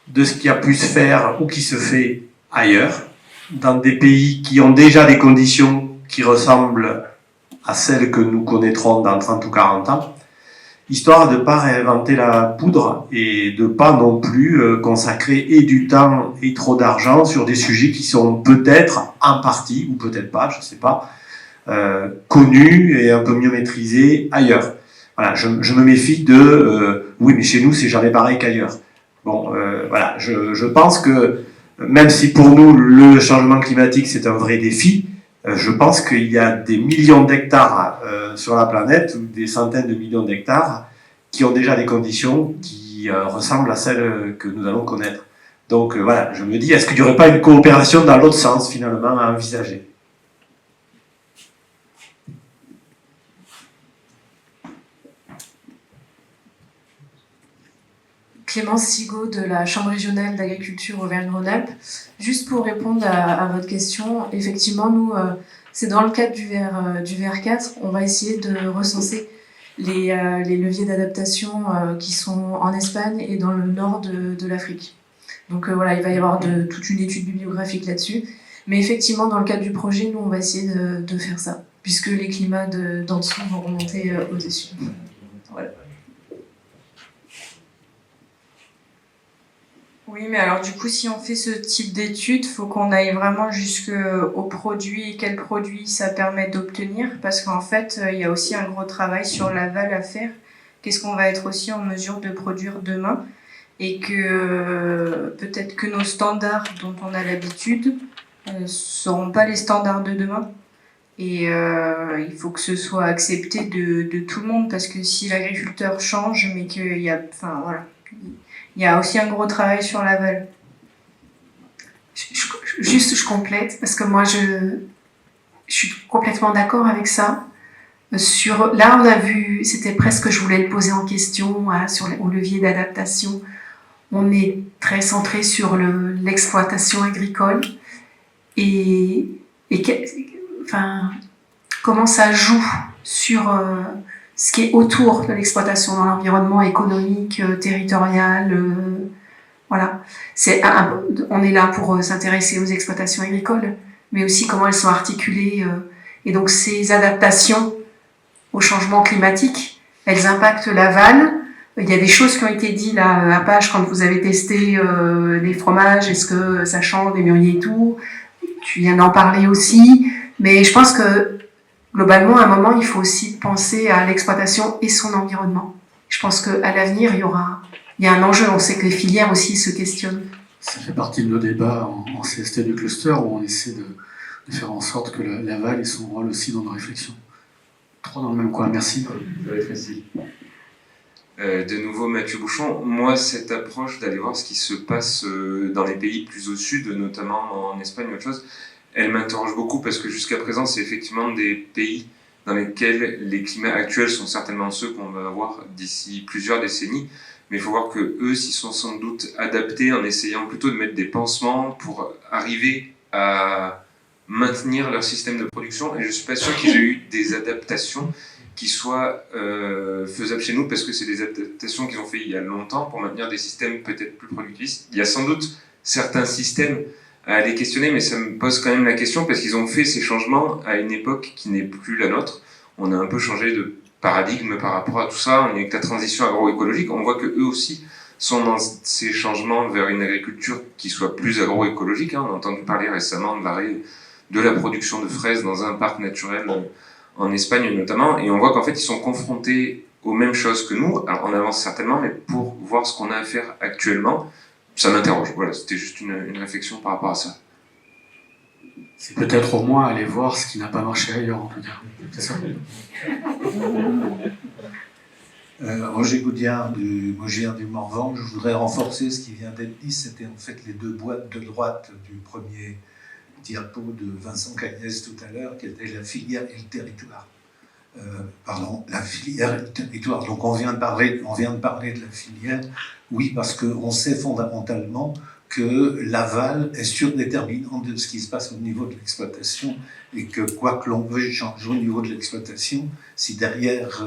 de ce qui a pu se faire ou qui se fait ailleurs, dans des pays qui ont déjà des conditions qui ressemblent à celles que nous connaîtrons dans 30 ou 40 ans, histoire de ne pas réinventer la poudre et de ne pas non plus consacrer et du temps et trop d'argent sur des sujets qui sont peut-être en partie, ou peut-être pas, je ne sais pas, connus et un peu mieux maîtrisés ailleurs. Voilà, je me méfie de oui, mais chez nous, c'est jamais pareil qu'ailleurs. Bon, voilà, je pense que même si pour nous, le changement climatique, c'est un vrai défi, je pense qu'il y a des millions d'hectares sur la planète, ou des centaines de millions d'hectares, qui ont déjà des conditions qui ressemblent à celles que nous allons connaître. Donc voilà, je me dis, est-ce qu'il n'y aurait pas une coopération dans l'autre sens, finalement, à envisager ? Clémence Sigaud de la Chambre régionale d'agriculture Auvergne-Rhône-Alpes. Juste pour répondre à votre question, effectivement, nous, c'est dans le cadre du VR4, on va essayer de recenser les leviers d'adaptation qui sont en Espagne et dans le nord de l'Afrique. Donc voilà, il va y avoir toute une étude bibliographique là-dessus. Mais effectivement, dans le cadre du projet, nous, on va essayer de faire ça, puisque les climats d'en dessous vont remonter au-dessus. Voilà. Oui, mais alors du coup, si on fait ce type d'études, il faut qu'on aille vraiment jusqu'au produit et quel produit ça permet d'obtenir, parce qu'en fait, il y a aussi un gros travail sur l'aval à faire. Qu'est-ce qu'on va être aussi en mesure de produire demain, et que peut-être que nos standards dont on a l'habitude ne seront pas les standards de demain. Et il faut que ce soit accepté de tout le monde, parce que si l'agriculteur change, mais qu'il y a... Enfin, voilà. Il y a aussi un gros travail sur l'aval. Je complète, parce que moi, je suis complètement d'accord avec ça. Là, on a vu, c'était presque, je voulais le poser en question, au levier d'adaptation. On est très centré sur l'exploitation agricole comment ça joue sur ce qui est autour de l'exploitation dans l'environnement économique, territorial. Voilà. On est là pour s'intéresser aux exploitations agricoles, mais aussi comment elles sont articulées. Et donc ces adaptations au changement climatique, elles impactent l'aval. Il y a des choses qui ont été dites là à Page quand vous avez testé les fromages, est-ce que ça change des mûriers et tout. Tu viens d'en parler aussi, mais je pense que globalement, à un moment, il faut aussi penser à l'exploitation et son environnement. Je pense qu'à l'avenir, il y a un enjeu. On sait que les filières aussi se questionnent. Ça fait partie de nos débats en CST du cluster, où on essaie de faire en sorte que l'aval ait son rôle aussi dans nos réflexions. Trois dans le même coin, merci. Ça va être facile. De nouveau, Mathieu Bouchon. Moi, cette approche d'aller voir ce qui se passe dans les pays plus au sud, notamment en Espagne ou autre chose, elle m'interroge beaucoup, parce que jusqu'à présent, c'est effectivement des pays dans lesquels les climats actuels sont certainement ceux qu'on va avoir d'ici plusieurs décennies. Mais il faut voir que eux s'y sont sans doute adaptés en essayant plutôt de mettre des pansements pour arriver à maintenir leur système de production. Et je ne suis pas sûr qu'ils aient eu des adaptations qui soient faisables chez nous, parce que c'est des adaptations qu'ils ont fait il y a longtemps pour maintenir des systèmes peut-être plus productifs. Il y a sans doute certains systèmes à aller questionner, mais ça me pose quand même la question, parce qu'ils ont fait ces changements à une époque qui n'est plus la nôtre. On a un peu changé de paradigme par rapport à tout ça. On est avec la transition agroécologique. On voit que eux aussi sont dans ces changements vers une agriculture qui soit plus agroécologique. On a entendu parler récemment de l'arrêt de la production de fraises dans un parc naturel en Espagne notamment. Et on voit qu'en fait, ils sont confrontés aux mêmes choses que nous. Alors, on avance certainement, mais pour voir ce qu'on a à faire actuellement, ça m'interroge. Voilà, c'était juste une réflexion par rapport à ça. C'est peut-être au moins aller voir ce qui n'a pas marché ailleurs, en tout cas. C'est ça. Roger Goudiard du Mogir du Morvan. Je voudrais renforcer ce qui vient d'être dit. C'était en fait les deux boîtes de droite du premier diapo de Vincent Cagnès tout à l'heure, qui était la filière et le territoire. La filière et le territoire. Donc on vient de parler de la filière, oui, parce qu'on sait fondamentalement que l'aval est surdéterminant de ce qui se passe au niveau de l'exploitation et que quoi que l'on veuille changer au niveau de l'exploitation, si derrière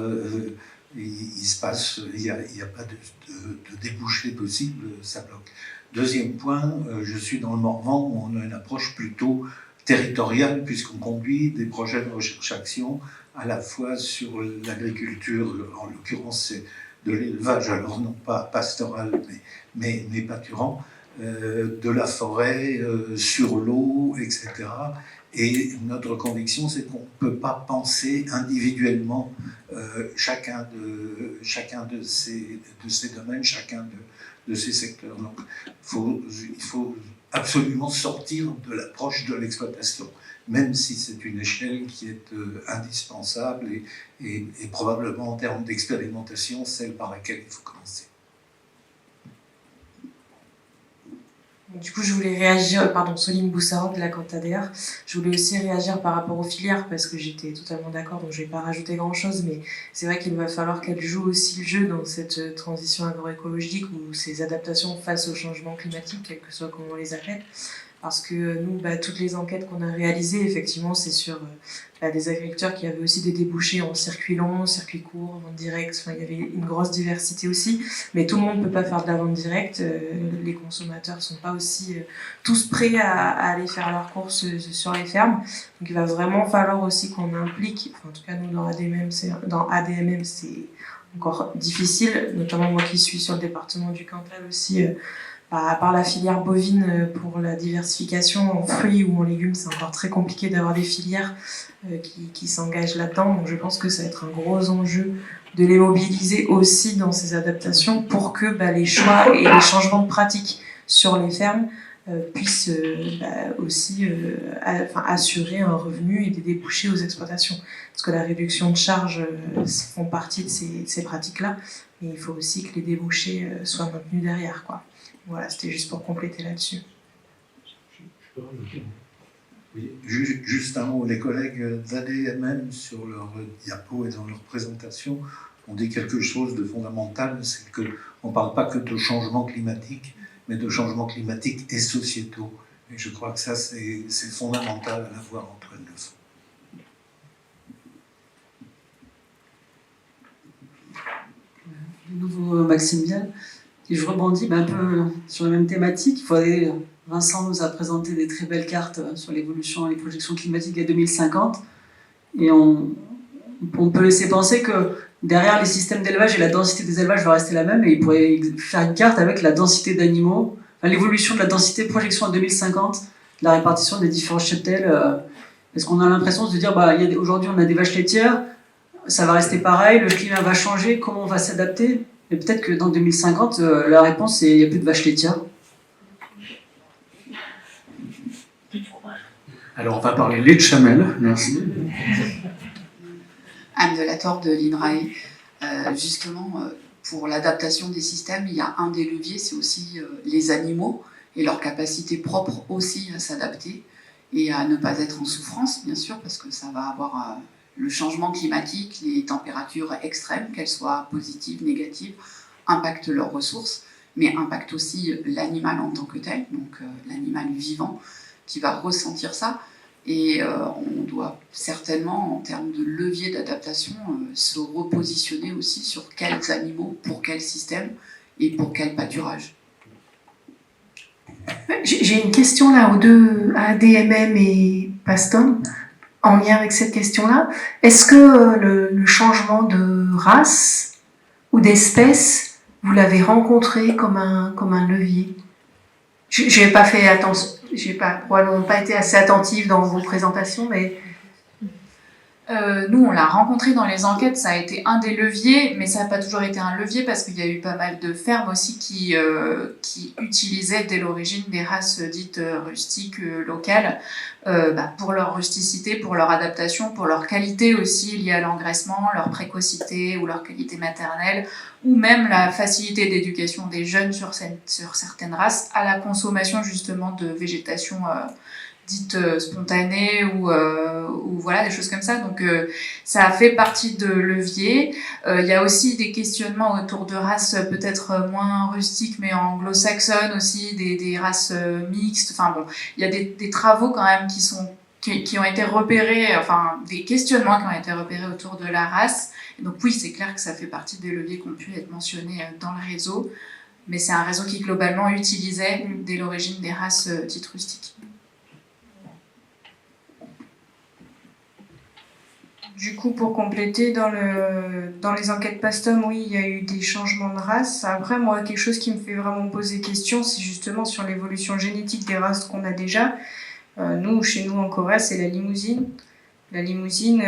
il se passe, il n'y a pas de débouché possible, ça bloque. Deuxième point, je suis dans le Morvan où on a une approche plutôt territoriale puisqu'on conduit des projets de recherche-action à la fois sur l'agriculture, en l'occurrence c'est de l'élevage, alors non pas pastoral mais pâturant, de la forêt, sur l'eau, etc. Et notre conviction, c'est qu'on ne peut pas penser individuellement chacun de ces domaines, chacun de ces secteurs. Donc, il faut absolument sortir de l'approche de l'exploitation, même si c'est une échelle qui est indispensable et probablement en termes d'expérimentation, celle par laquelle il faut commencer. Du coup, je voulais réagir, Soline Boussaran de la Cantadéar. Je voulais aussi réagir par rapport aux filières parce que j'étais totalement d'accord, donc je ne vais pas rajouter grand-chose, mais c'est vrai qu'il va falloir qu'elles jouent aussi le jeu dans cette transition agroécologique ou ces adaptations face au changement climatique, quel que soit comment on les appelle. Parce que nous, toutes les enquêtes qu'on a réalisées, effectivement, c'est sur des agriculteurs qui avaient aussi des débouchés en circuit long, circuit court, vente directe. Enfin, il y avait une grosse diversité aussi. Mais tout le monde ne peut pas faire de la vente directe. Les consommateurs ne sont pas aussi tous prêts à aller faire leurs courses sur les fermes. Donc il va vraiment falloir aussi qu'on implique, en tout cas nous dans ADMM, c'est encore difficile, notamment moi qui suis sur le département du Cantal aussi. À part la filière bovine pour la diversification en fruits ou en légumes, c'est encore très compliqué d'avoir des filières qui s'engagent là-dedans. Donc je pense que ça va être un gros enjeu de les mobiliser aussi dans ces adaptations pour que les choix et les changements de pratiques sur les fermes puissent aussi assurer un revenu et des débouchés aux exploitations. Parce que la réduction de charges font partie de ces pratiques-là, mais il faut aussi que les débouchés soient maintenus derrière, quoi. Voilà, c'était juste pour compléter là-dessus. Oui, juste un mot, les collègues d'ADMM sur leur diapo et dans leur présentation ont dit quelque chose de fondamental, c'est qu'on ne parle pas que de changement climatique, mais de changement climatique et sociétaux. Et je crois que ça, c'est fondamental à l'avoir en toile de fond. De nouveau, Maxime Vial. Et je rebondis un peu sur la même thématique. Vincent nous a présenté des très belles cartes sur l'évolution et les projections climatiques à 2050. Et on peut laisser penser que derrière les systèmes d'élevage et la densité des élevages va rester la même. Et il pourrait faire une carte avec la densité d'animaux, l'évolution de la densité de projection à 2050, la répartition des différents cheptels. Parce qu'on a l'impression de se dire, aujourd'hui on a des vaches laitières, ça va rester pareil, le climat va changer, comment on va s'adapter ? Et peut-être que dans 2050, la réponse c'est il n'y a plus de vaches laitières. Alors on va parler lait de chamel, merci. Anne Delator de l'INRAE. Justement, pour l'adaptation des systèmes, il y a un des leviers, c'est aussi les animaux et leur capacité propre aussi à s'adapter et à ne pas être en souffrance, bien sûr, parce que ça va avoir le changement climatique, les températures extrêmes, qu'elles soient positives, négatives, impactent leurs ressources, mais impactent aussi l'animal en tant que tel, donc l'animal vivant qui va ressentir ça. Et on doit certainement, en termes de levier d'adaptation, se repositionner aussi sur quels animaux, pour quel système et pour quel pâturage. J'ai une question là aux deux, à ADMM et Paston, en lien avec cette question-là. Est-ce que le changement de race ou d'espèce, vous l'avez rencontré comme un levier? J'ai pas fait attention, j'ai probablement pas été assez attentive dans vos présentations, mais Nous, on l'a rencontré dans les enquêtes, ça a été un des leviers, mais ça n'a pas toujours été un levier parce qu'il y a eu pas mal de fermes aussi qui utilisaient dès l'origine des races dites rustiques locales pour leur rusticité, pour leur adaptation, pour leur qualité aussi liée à l'engraissement, leur précocité ou leur qualité maternelle, ou même la facilité d'éducation des jeunes sur certaines races à la consommation justement de végétation dites spontanées ou voilà, des choses comme ça. Donc ça a fait partie de levier. Il y a aussi des questionnements autour de races peut-être moins rustiques mais anglo-saxonnes aussi, des races mixtes. Enfin bon, il y a des travaux quand même qui ont été repérés, enfin des questionnements qui ont été repérés autour de la race. Et donc oui, c'est clair que ça fait partie des leviers qui ont pu être mentionnés dans le réseau, mais c'est un réseau qui globalement utilisait dès l'origine des races dites rustiques. Du coup, pour compléter, dans les enquêtes PASTOM, oui, il y a eu des changements de race. Après, moi, quelque chose qui me fait vraiment poser question, c'est justement sur l'évolution génétique des races qu'on a déjà. Chez nous en Corrèze, c'est la limousine. La limousine,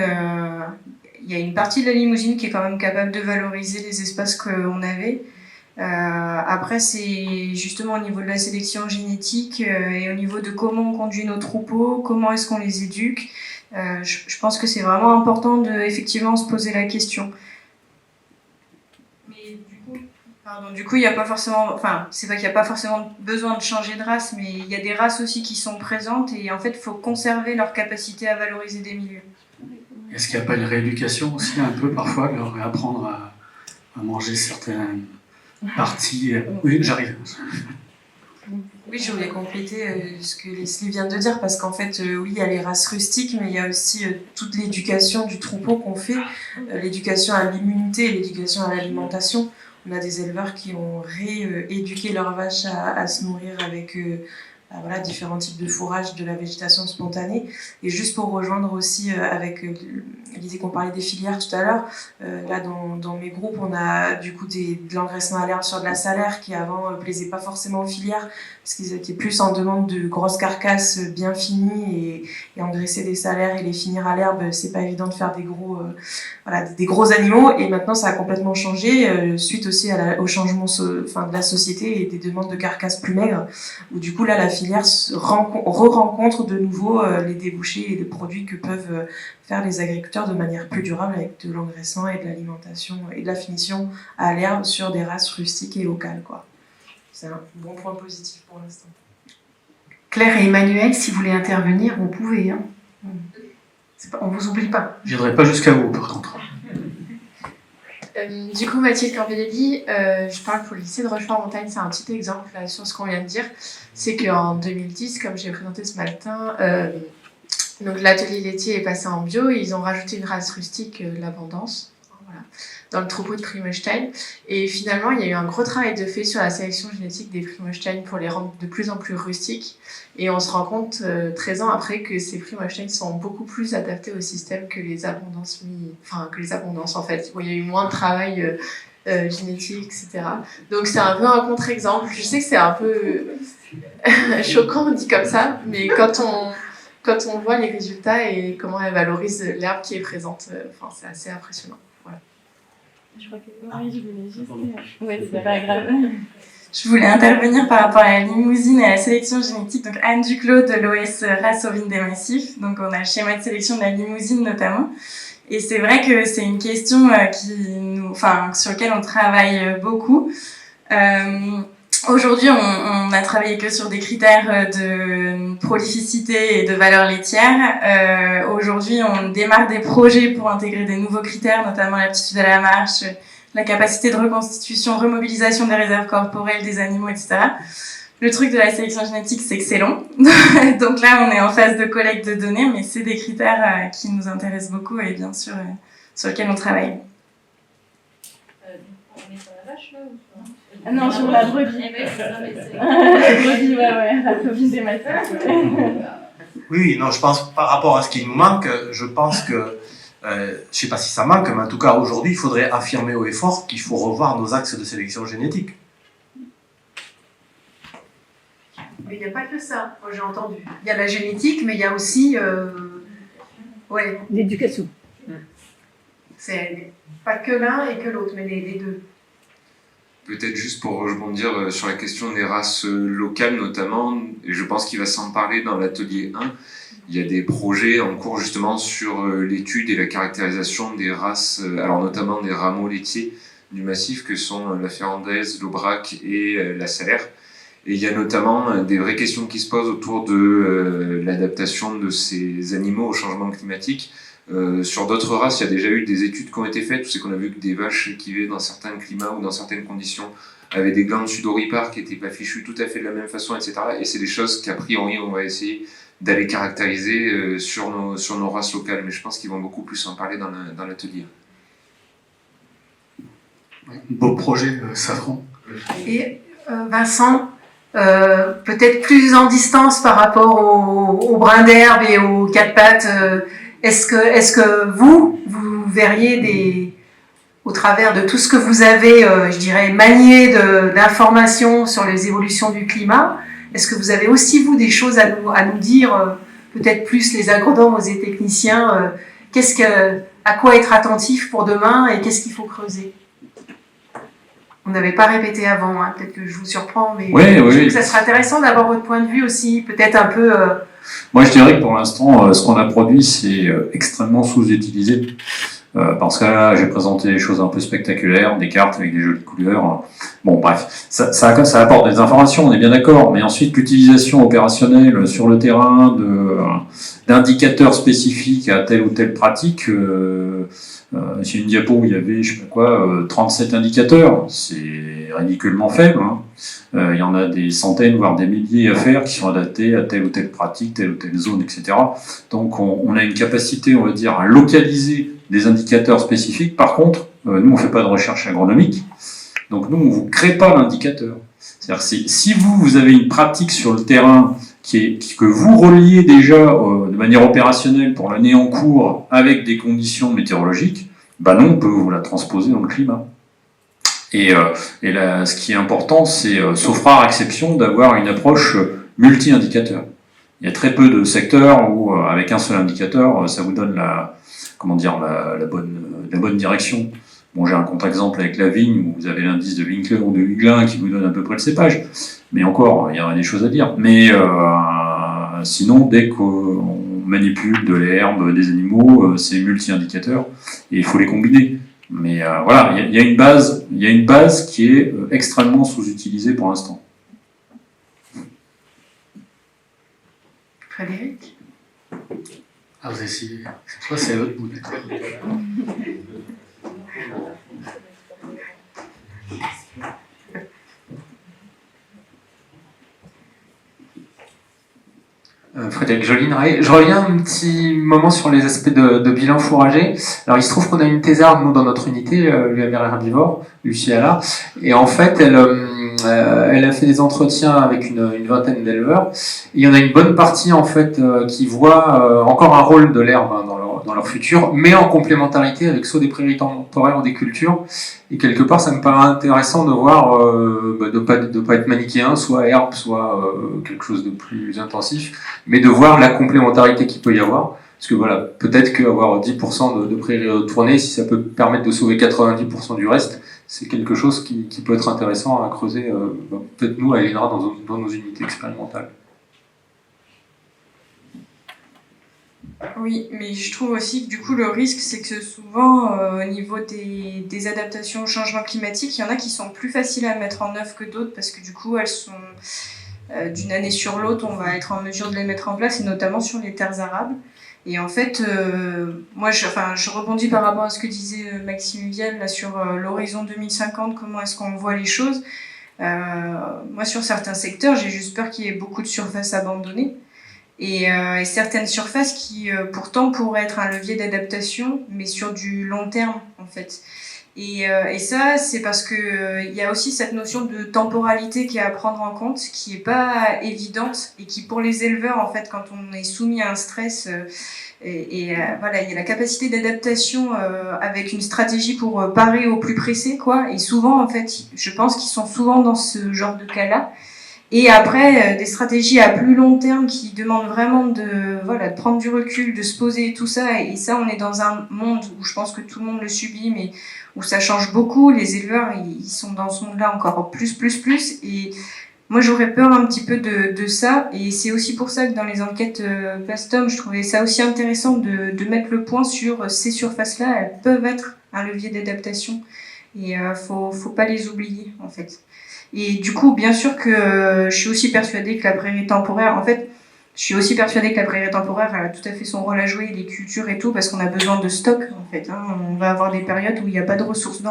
il y a une partie de la limousine qui est quand même capable de valoriser les espaces qu'on avait. Après, c'est justement au niveau de la sélection génétique et au niveau de comment on conduit nos troupeaux, comment est-ce qu'on les éduque. Je pense que c'est vraiment important de effectivement se poser la question. Mais du coup, il n'y a pas forcément, enfin, c'est pas qu'il n'y a pas forcément besoin de changer de race, mais il y a des races aussi qui sont présentes et en fait, il faut conserver leur capacité à valoriser des milieux. Est-ce qu'il n'y a pas une rééducation aussi un peu parfois, de leur apprendre à manger certaines parties? Oui, j'arrive. Oui, je voulais compléter ce que Leslie vient de dire, parce qu'en fait, oui, il y a les races rustiques, mais il y a aussi toute l'éducation du troupeau qu'on fait, l'éducation à l'immunité, l'éducation à l'alimentation. On a des éleveurs qui ont rééduqué leurs vaches à se nourrir avec voilà, différents types de fourrage, de la végétation spontanée. Et juste pour rejoindre aussi avec l'idée qu'on parlait des filières tout à l'heure, là dans mes groupes, on a du coup de l'engraissement à l'herbe sur de la salaire qui avant plaisait pas forcément aux filières parce qu'ils étaient plus en demande de grosses carcasses bien finies et engraisser des salaires et les finir à l'herbe, c'est pas évident de faire des gros animaux. Et maintenant ça a complètement changé suite aussi au changement de la société et des demandes de carcasses plus maigres où du coup là la filière re-rencontre de nouveau les débouchés et les produits que peuvent faire les agriculteurs de manière plus durable avec de l'engraissement et de l'alimentation et de la finition à l'herbe sur des races rustiques et locales, quoi. C'est un bon point positif pour l'instant. Claire et Emmanuel, si vous voulez intervenir, vous pouvez. Hein. On vous oublie pas. Je n'irai pas jusqu'à vous, par contre. Du coup, Mathilde Campbellelli, je parle pour le lycée de Rochefort-Montagne. C'est un petit exemple là, sur ce qu'on vient de dire. C'est qu'en 2010, comme j'ai présenté ce matin, donc l'atelier laitier est passé en bio et ils ont rajouté une race rustique, l'abondance, voilà, dans le troupeau de Primostein. Et finalement, il y a eu un gros travail de fait sur la sélection génétique des Primostein pour les rendre de plus en plus rustiques. Et on se rend compte 13 ans après que ces Primostein sont beaucoup plus adaptés au système que les abondances en fait, où il y a eu moins de travail génétique, etc. Donc c'est un peu un contre-exemple. Je sais que c'est un peu choquant dit comme ça, mais quand on voit les résultats et comment elle valorise l'herbe qui est présente, c'est assez impressionnant. Voilà. Je crois que je voulais juste... Oui, c'est pas grave. Je voulais intervenir par rapport à la limousine et à la sélection génétique. Donc Anne Duclos de l'OS Race Ovine des Massifs. Donc on a le schéma de sélection de la limousine notamment. Et c'est vrai que c'est une question sur laquelle on travaille beaucoup. Aujourd'hui, on a travaillé que sur des critères de prolificité et de valeur laitière. Aujourd'hui, on démarre des projets pour intégrer des nouveaux critères, notamment l'aptitude à la marche, la capacité de reconstitution, remobilisation des réserves corporelles des animaux, etc. Le truc de la sélection génétique, c'est que c'est long. Donc là, on est en phase de collecte de données, mais c'est des critères qui nous intéressent beaucoup et bien sûr sur lesquels on travaille. On est sur la vache, là, ou sur... Ah non, sur la brebis. La brebis, la ovine des massifs. Oui, non, je pense, par rapport à ce qui nous manque, je pense que, je ne sais pas si ça manque, mais en tout cas, aujourd'hui, il faudrait affirmer haut et fort qu'il faut revoir nos axes de sélection génétique. Mais il n'y a pas que ça, moi j'ai entendu. Il y a la génétique, mais il y a aussi... l'éducation. C'est pas que l'un et que l'autre, mais les deux. Peut-être juste pour rebondir sur la question des races locales notamment, et je pense qu'il va s'en parler dans l'atelier 1, il y a des projets en cours justement sur l'étude et la caractérisation des races, alors notamment des rameaux laitiers du massif que sont la Ferrandaise, l'Aubrac et la Salaire. Et il y a notamment des vraies questions qui se posent autour de l'adaptation de ces animaux au changement climatique. Sur d'autres races, il y a déjà eu des études qui ont été faites, où c'est qu'on a vu que des vaches qui vivaient dans certains climats ou dans certaines conditions avaient des glandes sudoripares qui n'étaient pas fichues tout à fait de la même façon, etc. Et c'est des choses qu'a priori on va essayer d'aller caractériser sur nos races locales, mais je pense qu'ils vont beaucoup plus en parler dans l'atelier. Beau projet, Safran. Et Vincent, peut-être plus en distance par rapport aux brins d'herbe et aux quatre pattes, est-ce que vous verriez au travers de tout ce que vous avez, je dirais, manié d'informations sur les évolutions du climat, est-ce que vous avez aussi, vous, des choses à nous dire, peut-être plus les agronomes et techniciens, à quoi être attentif pour demain et qu'est-ce qu'il faut creuser? On n'avait pas répété avant, hein, peut-être que je vous surprends, mais je trouve que ça serait intéressant d'avoir votre point de vue aussi, peut-être un peu... Moi, je dirais que pour l'instant, ce qu'on a produit, c'est extrêmement sous-utilisé. Parce que là, j'ai présenté des choses un peu spectaculaires, des cartes avec des jolies couleurs. Bon, bref, ça apporte des informations, on est bien d'accord, mais ensuite, l'utilisation opérationnelle sur le terrain d'indicateurs spécifiques à telle ou telle pratique... c'est une diapo où il y avait, je sais pas quoi, 37 indicateurs. C'est ridiculement faible. Hein. Il y en a des centaines, voire des milliers à faire qui sont adaptés à telle ou telle pratique, telle ou telle zone, etc. Donc on a une capacité, on va dire, à localiser des indicateurs spécifiques. Par contre, nous, on ne fait pas de recherche agronomique. Donc nous, on ne vous crée pas l'indicateur. C'est-à-dire si vous avez une pratique sur le terrain que vous reliez déjà de manière opérationnelle pour l'année en cours avec des conditions météorologiques, ben non, on peut vous la transposer dans le climat. Et là, ce qui est important, c'est, sauf rare exception, d'avoir une approche multi-indicateur. Il y a très peu de secteurs où, avec un seul indicateur, ça vous donne la bonne direction. Bon, j'ai un contre-exemple avec la vigne, où vous avez l'indice de Winkler ou de Huglin qui vous donne à peu près le cépage. Mais encore, il y aurait des choses à dire. Mais sinon, dès qu'on manipule de l'herbe, des animaux, c'est multi-indicateurs, et il faut les combiner. Mais voilà, il y a une base qui est extrêmement sous-utilisée pour l'instant. Frédéric? Ah, vous essayez. Cette fois, c'est à votre bout, d'accord. Frédéric Jolinet, je reviens un petit moment sur les aspects de bilan fourrager. Alors il se trouve qu'on a une thésarde, nous, dans notre unité, l'UMR Herbivore, Lucie Alla, et en fait elle a fait des entretiens avec une vingtaine d'éleveurs. Il y en a une bonne partie en fait qui voit encore un rôle de l'herbe dans leur futur, mais en complémentarité avec soit des prairies temporaires ou des cultures. Et quelque part, ça me paraît intéressant de voir de pas être manichéen, soit herbe, soit quelque chose de plus intensif, mais de voir la complémentarité qu'il peut y avoir. Parce que voilà, peut-être qu'avoir 10% de prairies retournées, si ça peut permettre de sauver 90% du reste, c'est quelque chose qui peut être intéressant à creuser, peut-être nous, à l'INRA, dans nos unités expérimentales. Oui, mais je trouve aussi que du coup le risque c'est que souvent au niveau des adaptations au changement climatique, il y en a qui sont plus faciles à mettre en œuvre que d'autres parce que du coup elles sont d'une année sur l'autre, on va être en mesure de les mettre en place et notamment sur les terres arables. Et en fait, moi je rebondis par rapport à ce que disait Maxime Vielle là, sur l'horizon 2050, comment est-ce qu'on voit les choses. Moi sur certains secteurs, j'ai juste peur qu'il y ait beaucoup de surfaces abandonnées. Et certaines surfaces qui pourtant pourraient être un levier d'adaptation, mais sur du long terme en fait. Et ça, c'est parce que il y a aussi cette notion de temporalité qui est à prendre en compte, qui est pas évidente et qui pour les éleveurs en fait, quand on est soumis à un stress, voilà, il y a la capacité d'adaptation avec une stratégie pour parer au plus pressé quoi. Et souvent en fait, je pense qu'ils sont souvent dans ce genre de cas-là. Et après, des stratégies à plus long terme qui demandent vraiment de prendre du recul, de se poser tout ça. Et ça, on est dans un monde où je pense que tout le monde le subit, mais où ça change beaucoup. Les éleveurs, ils sont dans ce monde-là encore plus. Et moi, j'aurais peur un petit peu de ça. Et c'est aussi pour ça que dans les enquêtes Pastom, je trouvais ça aussi intéressant de mettre le point sur ces surfaces-là. Elles peuvent être un levier d'adaptation. Et faut pas les oublier, en fait. Et du coup, bien sûr que je suis aussi persuadée que la prairie temporaire, a tout à fait son rôle à jouer, les cultures et tout, parce qu'on a besoin de stock, en fait. On va avoir des périodes où il n'y a pas de ressources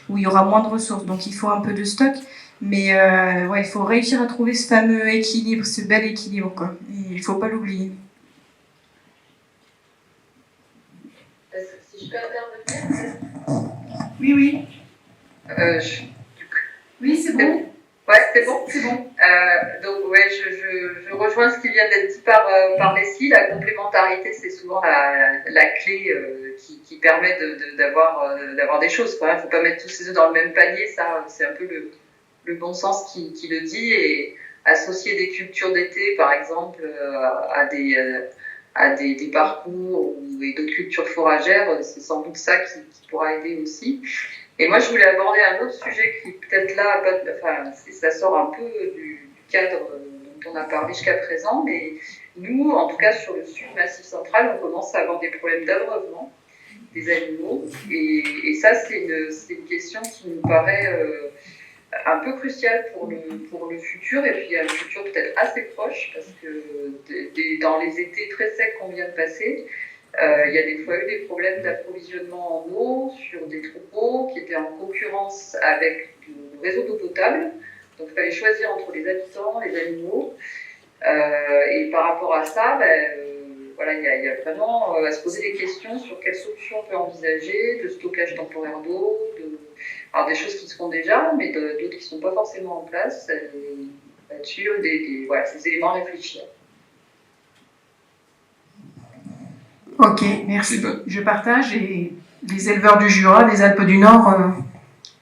où il y aura moins de ressources, donc il faut un peu de stock. Mais il faut réussir à trouver ce fameux équilibre, ce bel équilibre, quoi. Et il faut pas l'oublier. Si je peux intervenir. Oui. Oui, c'est bon. Ouais, c'est bon. Donc ouais, je rejoins ce qui vient d'être dit par Leslie. La complémentarité, c'est souvent la clé qui permet d'avoir des choses. Il ne faut pas mettre tous ses œufs dans le même panier. Ça, c'est un peu le bon sens qui le dit. Et associer des cultures d'été, par exemple, à des parcours et d'autres cultures fourragères, c'est sans doute ça qui pourra aider aussi. Et moi, je voulais aborder un autre sujet qui peut-être là, ça sort un peu du cadre dont on a parlé jusqu'à présent, mais nous, en tout cas sur le sud Massif central, on commence à avoir des problèmes d'abreuvement des animaux, et ça, c'est une question qui nous paraît un peu cruciale pour le futur, et puis un futur peut-être assez proche, parce que dans les étés très secs qu'on vient de passer, il y a des fois eu des problèmes d'approvisionnement en eau sur des troupeaux qui étaient en concurrence avec le réseau d'eau potable. Donc il fallait choisir entre les habitants, les animaux. Et par rapport à ça, il y a vraiment à se poser des questions sur quelles solutions on peut envisager, de stockage temporaire d'eau, alors des choses qui se font déjà, mais d'autres qui ne sont pas forcément en place. Là-dessus, ces éléments à réfléchir. Ok, merci. Je partage, et les éleveurs du Jura, des Alpes du Nord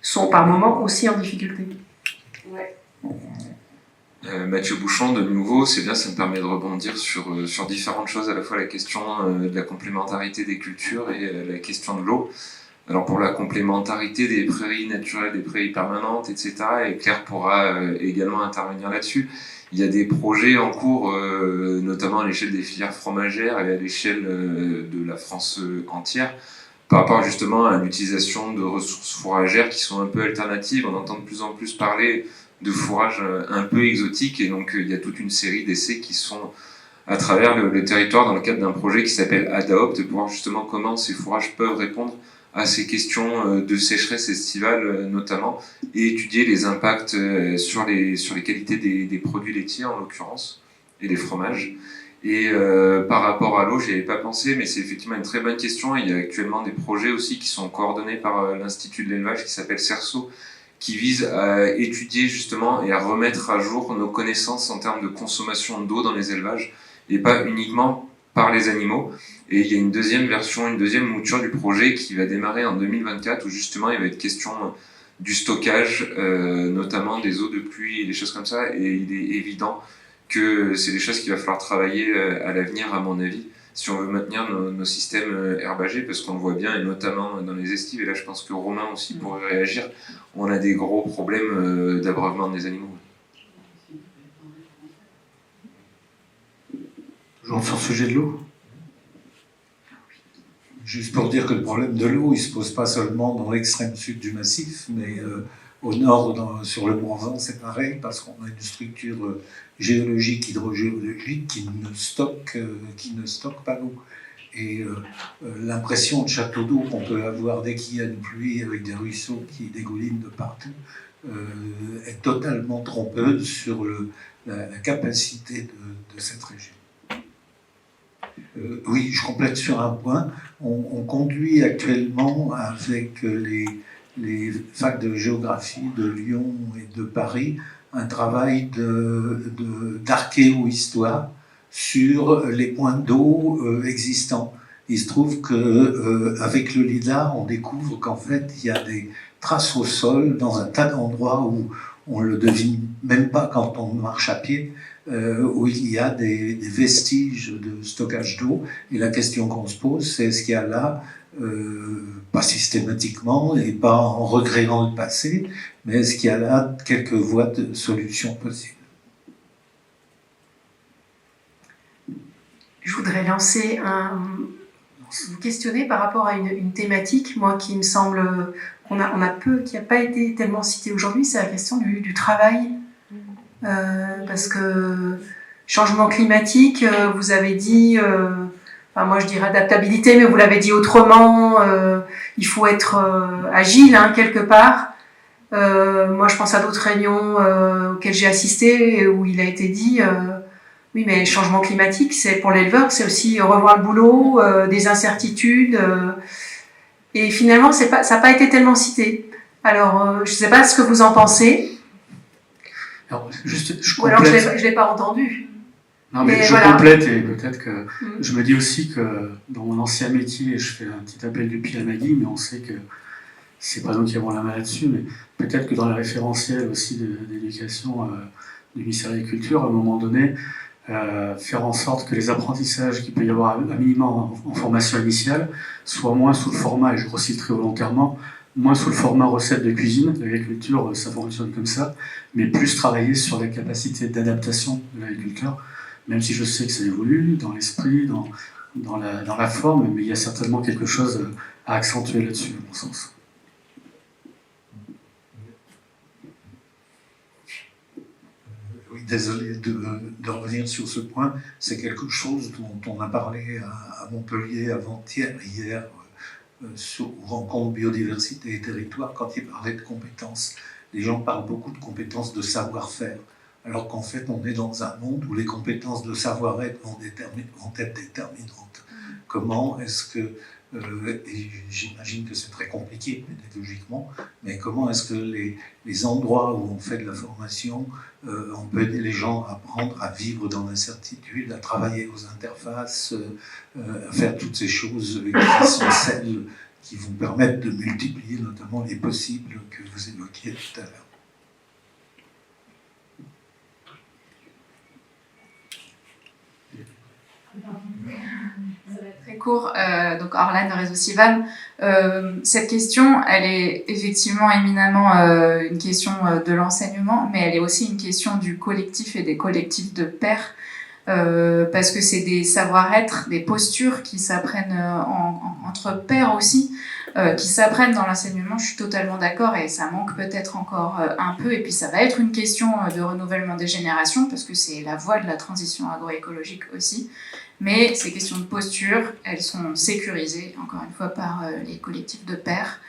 sont par moments aussi en difficulté. Ouais. Mathieu Bouchon, de nouveau, c'est bien, ça me permet de rebondir sur différentes choses, à la fois la question de la complémentarité des cultures et la question de l'eau. Alors pour la complémentarité des prairies naturelles, des prairies permanentes, etc., et Claire pourra également intervenir là-dessus. Il y a des projets en cours, notamment à l'échelle des filières fromagères et à l'échelle de la France entière, par rapport justement à l'utilisation de ressources fourragères qui sont un peu alternatives. On entend de plus en plus parler de fourrages un peu exotiques, et donc il y a toute une série d'essais qui sont à travers le territoire dans le cadre d'un projet qui s'appelle Adaopt, pour voir justement comment ces fourrages peuvent répondre à ces questions de sécheresse estivale notamment, et étudier les impacts sur les qualités des produits laitiers en l'occurrence, et des fromages. Et par rapport à l'eau, j'y avais pas pensé, mais c'est effectivement une très bonne question. Il y a actuellement des projets aussi qui sont coordonnés par l'Institut de l'élevage qui s'appelle CERSO, qui vise à étudier justement et à remettre à jour nos connaissances en termes de consommation d'eau dans les élevages, et pas uniquement par les animaux. Et il y a une deuxième version, une deuxième mouture du projet qui va démarrer en 2024, où justement il va être question du stockage, notamment des eaux de pluie et des choses comme ça. Et il est évident que c'est des choses qu'il va falloir travailler à l'avenir, à mon avis, si on veut maintenir nos systèmes herbagés, parce qu'on le voit bien, et notamment dans les estives, et là je pense que Romain aussi pourrait réagir, on a des gros problèmes d'abreuvement des animaux. Toujours sur le sujet de l'eau. Juste pour dire que le problème de l'eau, il ne se pose pas seulement dans l'extrême sud du massif, mais au nord, sur le Morvan, c'est pareil, parce qu'on a une structure géologique, hydrogéologique qui ne stocke pas l'eau. Et l'impression de château d'eau qu'on peut avoir dès qu'il y a une pluie avec des ruisseaux qui dégoulinent de partout est totalement trompeuse sur la capacité de cette région. Oui, je complète sur un point. On conduit actuellement avec les facs de géographie de Lyon et de Paris un travail d'archéo-histoire sur les points d'eau existants. Il se trouve qu'avec le LIDAR, on découvre qu'en fait, il y a des traces au sol dans un tas d'endroits où on le devine même pas quand on marche à pied, où il y a des vestiges de stockage d'eau. Et la question qu'on se pose, c'est est-ce qu'il y a là, pas systématiquement et pas en recréant le passé, mais est-ce qu'il y a là quelques voies de solution possibles? Je voudrais vous questionner par rapport à une thématique, moi, qui me semble qui n'a pas été tellement citée aujourd'hui, c'est la question du travail. Parce que changement climatique, vous avez dit, moi je dirais adaptabilité, mais vous l'avez dit autrement, il faut être agile quelque part. Moi je pense à d'autres réunions auxquelles j'ai assisté où il a été dit oui, mais changement climatique, c'est pour l'éleveur, c'est aussi revoir le boulot, des incertitudes. Et finalement, ça n'a pas été tellement cité. Alors, je ne sais pas ce que vous en pensez. Alors, juste, je Ou alors, je complète. ne l'ai pas entendu. Non, mais je voilà. complète et peut-être que je me dis aussi que dans mon ancien métier, je fais un petit appel du pied à Maggie, mais on sait que c'est pas nous qui avons la main là-dessus, mais peut-être que dans les référentiels aussi d'éducation du ministère de l'Agriculture, à un moment donné, faire en sorte que les apprentissages qu'il peut y avoir à minimum en formation initiale soient moins sous le format, et je grossis très volontairement, moins sous le format recette de cuisine. L'agriculture, ça fonctionne comme ça, mais plus travailler sur la capacité d'adaptation de l'agriculteur, même si je sais que ça évolue dans l'esprit, dans la forme, mais il y a certainement quelque chose à accentuer là-dessus, à mon sens. Oui, désolé de revenir sur ce point. C'est quelque chose dont on a parlé à Montpellier avant-hier, hier, aux rencontres biodiversité et territoire, quand il parlait de compétences. Les gens parlent beaucoup de compétences de savoir-faire, alors qu'en fait, on est dans un monde où les compétences de savoir-être vont être déterminantes. Comment est-ce que, et j'imagine que c'est très compliqué pédagogiquement, mais comment est-ce que les endroits où on fait de la formation, on peut aider les gens à apprendre à vivre dans l'incertitude, à travailler aux interfaces, à faire toutes ces choses qui sont celles qui vont permettre de multiplier notamment les possibles que vous évoquiez tout à l'heure. Ça va être très court. Donc Orlane de Réseau Civam. Cette question, elle est effectivement éminemment une question de l'enseignement, mais elle est aussi une question du collectif et des collectifs de pairs, parce que c'est des savoir-être, des postures qui s'apprennent entre pairs aussi, qui s'apprennent dans l'enseignement. Je suis totalement d'accord, et ça manque peut-être encore un peu. Et puis ça va être une question de renouvellement des générations, parce que c'est la voie de la transition agroécologique aussi. Mais ces questions de posture, elles sont sécurisées, encore une fois, par les collectifs de pairs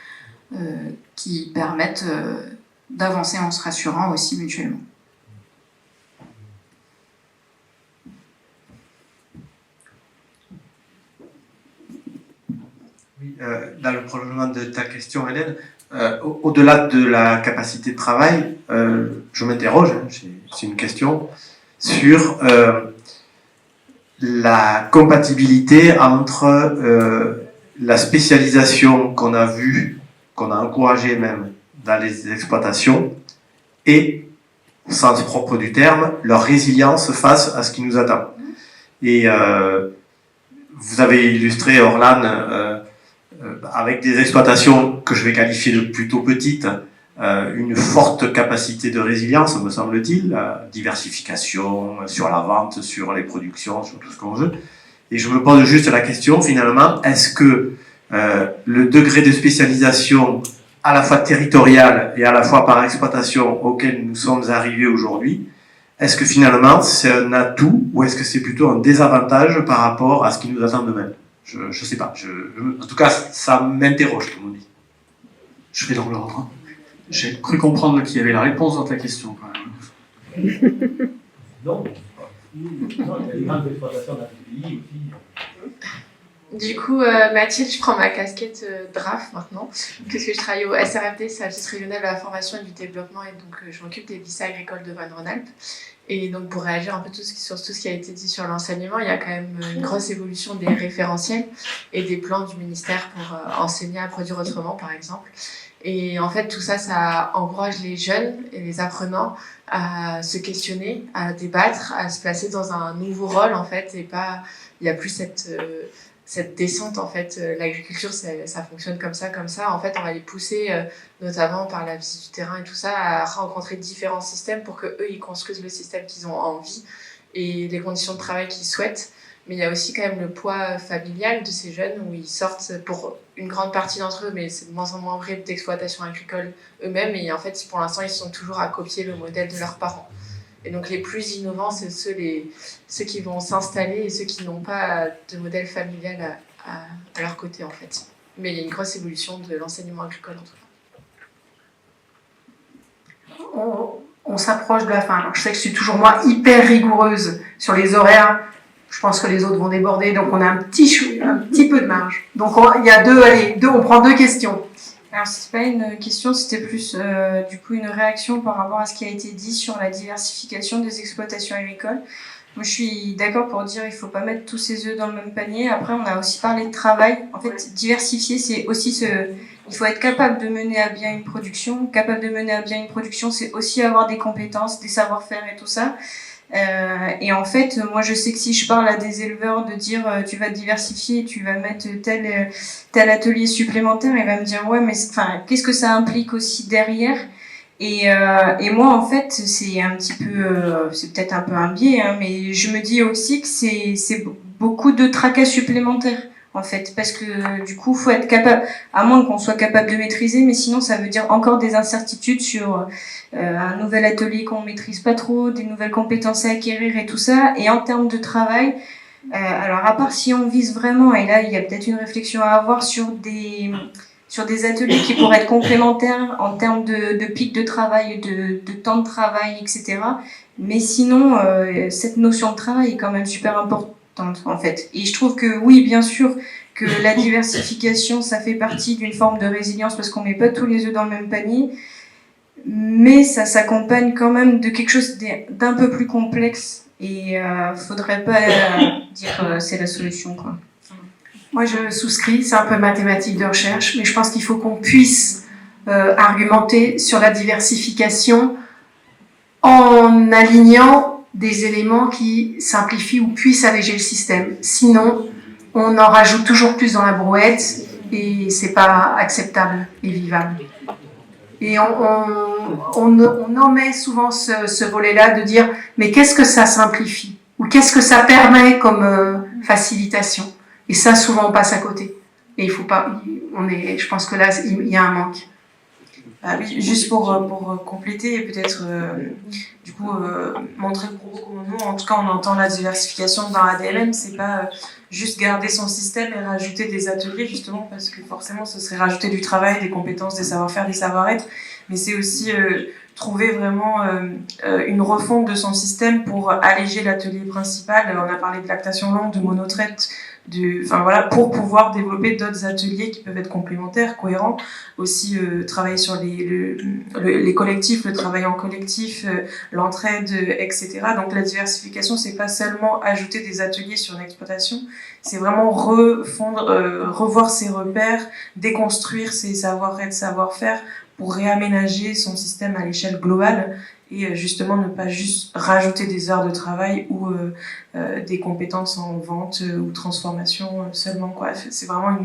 qui permettent d'avancer en se rassurant aussi mutuellement. Oui, dans le prolongement de ta question, Hélène, au-delà de la capacité de travail, je m'interroge, c'est une question, sur la compatibilité entre la spécialisation qu'on a vue, qu'on a encouragée même dans les exploitations, et, au sens propre du terme, leur résilience face à ce qui nous attend. Et vous avez illustré, Orlane, avec des exploitations que je vais qualifier de plutôt petites, une forte capacité de résilience, me semble-t-il, la diversification sur la vente, sur les productions, sur tout ce qu'on veut. Et je me pose juste la question, finalement, est-ce que le degré de spécialisation à la fois territoriale et à la fois par exploitation auquel nous sommes arrivés aujourd'hui, est-ce que finalement c'est un atout ou est-ce que c'est plutôt un désavantage par rapport à ce qui nous attend demain? Je ne sais pas. En tout cas, ça m'interroge, comme on dit. Je vais dans l'ordre. J'ai cru comprendre qu'il y avait la réponse dans ta question, quand même. Non, il y a des grandes exploitations dans ce pays aussi. Du coup, Mathilde, je prends ma casquette DRAF maintenant, parce que je travaille au SRFD, Service régional de la formation et du développement, et donc je m'occupe des lycées agricoles de Vannes-Rhône-Alpes. Et donc pour réagir un peu sur tout ce qui a été dit sur l'enseignement, il y a quand même une grosse évolution des référentiels et des plans du ministère pour enseigner à produire autrement, par exemple. Et en fait, tout ça, ça encourage les jeunes et les apprenants à se questionner, à débattre, à se placer dans un nouveau rôle, en fait, et pas, il n'y a plus cette descente, en fait. L'agriculture, ça fonctionne comme ça. En fait, on va les pousser, notamment par la visite du terrain et tout ça, à rencontrer différents systèmes pour qu'eux, ils construisent le système qu'ils ont envie et les conditions de travail qu'ils souhaitent. Mais il y a aussi quand même le poids familial de ces jeunes où ils sortent pour une grande partie d'entre eux, mais c'est de moins en moins vrai, d'exploitation agricole eux-mêmes. Et en fait, pour l'instant, ils sont toujours à copier le modèle de leurs parents. Et donc les plus innovants, c'est ceux qui vont s'installer et ceux qui n'ont pas de modèle familial à leur côté, en fait. Mais il y a une grosse évolution de l'enseignement agricole, en tout cas. On s'approche de la fin. Alors, je sais que je suis toujours, moi, hyper rigoureuse sur les horaires. Je pense que les autres vont déborder, donc on a un petit peu de marge. Donc il y a on prend 2 questions. Alors c'était pas une question, c'était plus du coup une réaction par rapport à ce qui a été dit sur la diversification des exploitations agricoles. Moi je suis d'accord pour dire il faut pas mettre tous ses œufs dans le même panier. Après on a aussi parlé de travail. En fait diversifier c'est aussi il faut être capable de mener à bien une production. Capable de mener à bien une production c'est aussi avoir des compétences, des savoir-faire et tout ça. Et en fait, moi je sais que si je parle à des éleveurs de dire tu vas diversifier, tu vas mettre tel atelier supplémentaire, il va me dire ouais mais qu'est-ce que ça implique aussi derrière et moi en fait c'est un petit peu c'est peut-être un peu un biais hein, mais je me dis aussi que c'est beaucoup de tracas supplémentaires en fait parce que du coup faut être capable à moins qu'on soit capable de maîtriser mais sinon ça veut dire encore des incertitudes sur un nouvel atelier qu'on maîtrise pas trop, des nouvelles compétences à acquérir et tout ça. Et en termes de travail, alors à part si on vise vraiment, et là il y a peut-être une réflexion à avoir sur des ateliers qui pourraient être complémentaires en termes de pic de travail, de temps de travail, etc. Mais sinon, cette notion de travail est quand même super importante en fait. Et je trouve que oui, bien sûr, que la diversification, ça fait partie d'une forme de résilience parce qu'on met pas tous les œufs dans le même panier. Mais ça s'accompagne quand même de quelque chose d'un peu plus complexe et faudrait pas dire c'est la solution quoi. Moi je souscris, c'est un peu mathématique de recherche, mais je pense qu'il faut qu'on puisse argumenter sur la diversification en alignant des éléments qui simplifient ou puissent alléger le système. Sinon, on en rajoute toujours plus dans la brouette et c'est pas acceptable et vivable. Et on omet souvent ce volet-là de dire mais qu'est-ce que ça simplifie ou qu'est-ce que ça permet comme facilitation. Et ça, souvent, on passe à côté. Et il faut pas. Je pense que là, il y a un manque. Ah oui, juste pour compléter et peut-être du coup montrer le propos comme nous, en tout cas on entend la diversification dans ADLM, c'est pas juste garder son système et rajouter des ateliers justement parce que forcément ce serait rajouter du travail, des compétences, des savoir-faire, des savoir-être, mais c'est aussi trouver vraiment une refonte de son système pour alléger l'atelier principal. On a parlé de lactation longue, de monotraite, pour pouvoir développer d'autres ateliers qui peuvent être complémentaires, cohérents, aussi travailler sur les collectifs, le travail en collectif, l'entraide, etc. Donc la diversification, c'est pas seulement ajouter des ateliers sur l'exploitation, c'est vraiment revoir ses repères, déconstruire ses savoir-être, savoir-faire pour réaménager son système à l'échelle globale et justement ne pas juste rajouter des heures de travail ou des compétences en vente ou transformation seulement quoi. C'est vraiment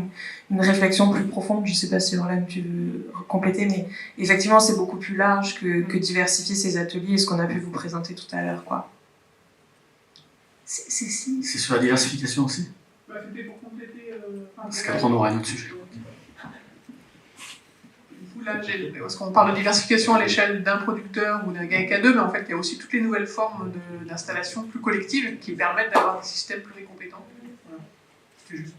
une réflexion plus profonde. Je sais pas si Orlane tu veux compléter, mais effectivement c'est beaucoup plus large que diversifier ces ateliers et ce qu'on a pu vous présenter tout à l'heure quoi. C'est sur la diversification aussi. C'était pour compléter. Parce qu'après on aura un autre sujet. Là, parce qu'on parle de diversification à l'échelle d'un producteur ou d'un GAEC à deux, mais en fait, il y a aussi toutes les nouvelles formes d'installation plus collectives qui permettent d'avoir des systèmes plus compétents. Voilà. C'était juste.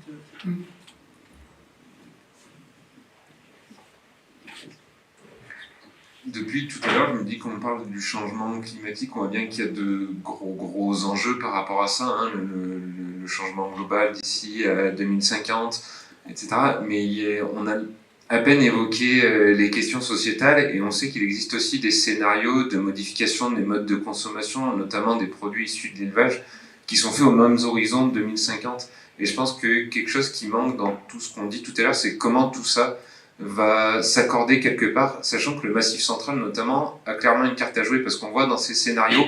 Depuis tout à l'heure, je me dis qu'on parle du changement climatique, on voit bien qu'il y a de gros enjeux par rapport à ça. Hein. le changement global d'ici à 2050, etc. Mais on a à peine évoqué les questions sociétales et on sait qu'il existe aussi des scénarios de modification des modes de consommation, notamment des produits issus de l'élevage, qui sont faits aux mêmes horizons de 2050. Et je pense que quelque chose qui manque dans tout ce qu'on dit tout à l'heure, c'est comment tout ça va s'accorder quelque part, sachant que le Massif central, notamment, a clairement une carte à jouer, parce qu'on voit dans ces scénarios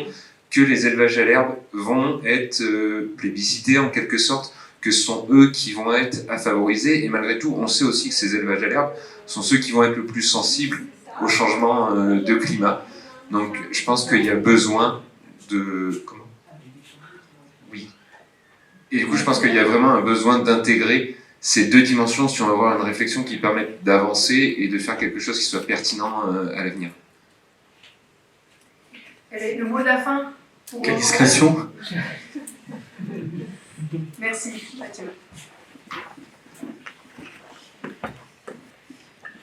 que les élevages à l'herbe vont être plébiscités en quelque sorte, que ce sont eux qui vont être à favoriser, et malgré tout, on sait aussi que ces élevages à l'herbe sont ceux qui vont être le plus sensibles au changement de climat. Donc je pense qu'il y a besoin de... Comment ? Oui. Et du coup, je pense qu'il y a vraiment un besoin d'intégrer ces deux dimensions si on veut avoir une réflexion qui permette d'avancer et de faire quelque chose qui soit pertinent à l'avenir. Le mot de la fin. Quelle discrétion. Merci, Mathieu.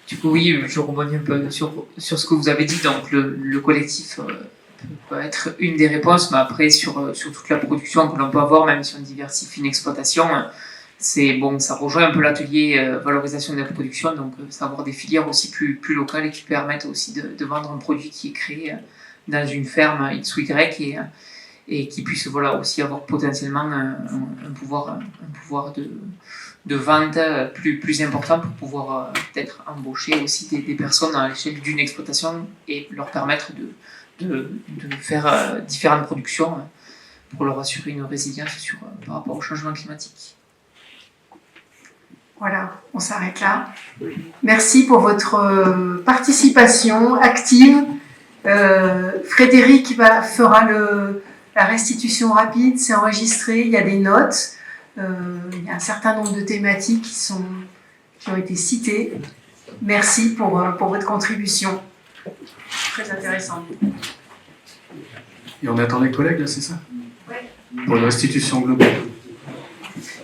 Du coup, oui, je rebondis un peu sur ce que vous avez dit. Donc, le collectif peut être une des réponses, mais après, sur toute la production que l'on peut avoir, même si on diversifie une exploitation, c'est bon, ça rejoint un peu l'atelier valorisation de la production, donc c'est avoir des filières aussi plus locales et qui permettent aussi de vendre un produit qui est créé dans une ferme X ou Y et qui puisse voilà, aussi avoir potentiellement un pouvoir de vente plus important pour pouvoir peut-être embaucher aussi des personnes à l'échelle d'une exploitation et leur permettre de faire différentes productions pour leur assurer une résilience par rapport au changement climatique. Voilà, on s'arrête là. Merci pour votre participation active. Frédéric fera la restitution rapide, c'est enregistré, il y a des notes, il y a un certain nombre de thématiques qui ont été citées. Merci pour votre contribution. Très intéressant. Et on attend les collègues, là, c'est ça ? Ouais. Pour une restitution globale.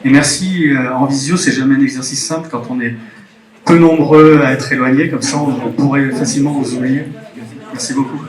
Et merci, en visio, c'est jamais un exercice simple quand on est peu nombreux à être éloignés, comme ça on pourrait facilement vous oublier. Merci beaucoup.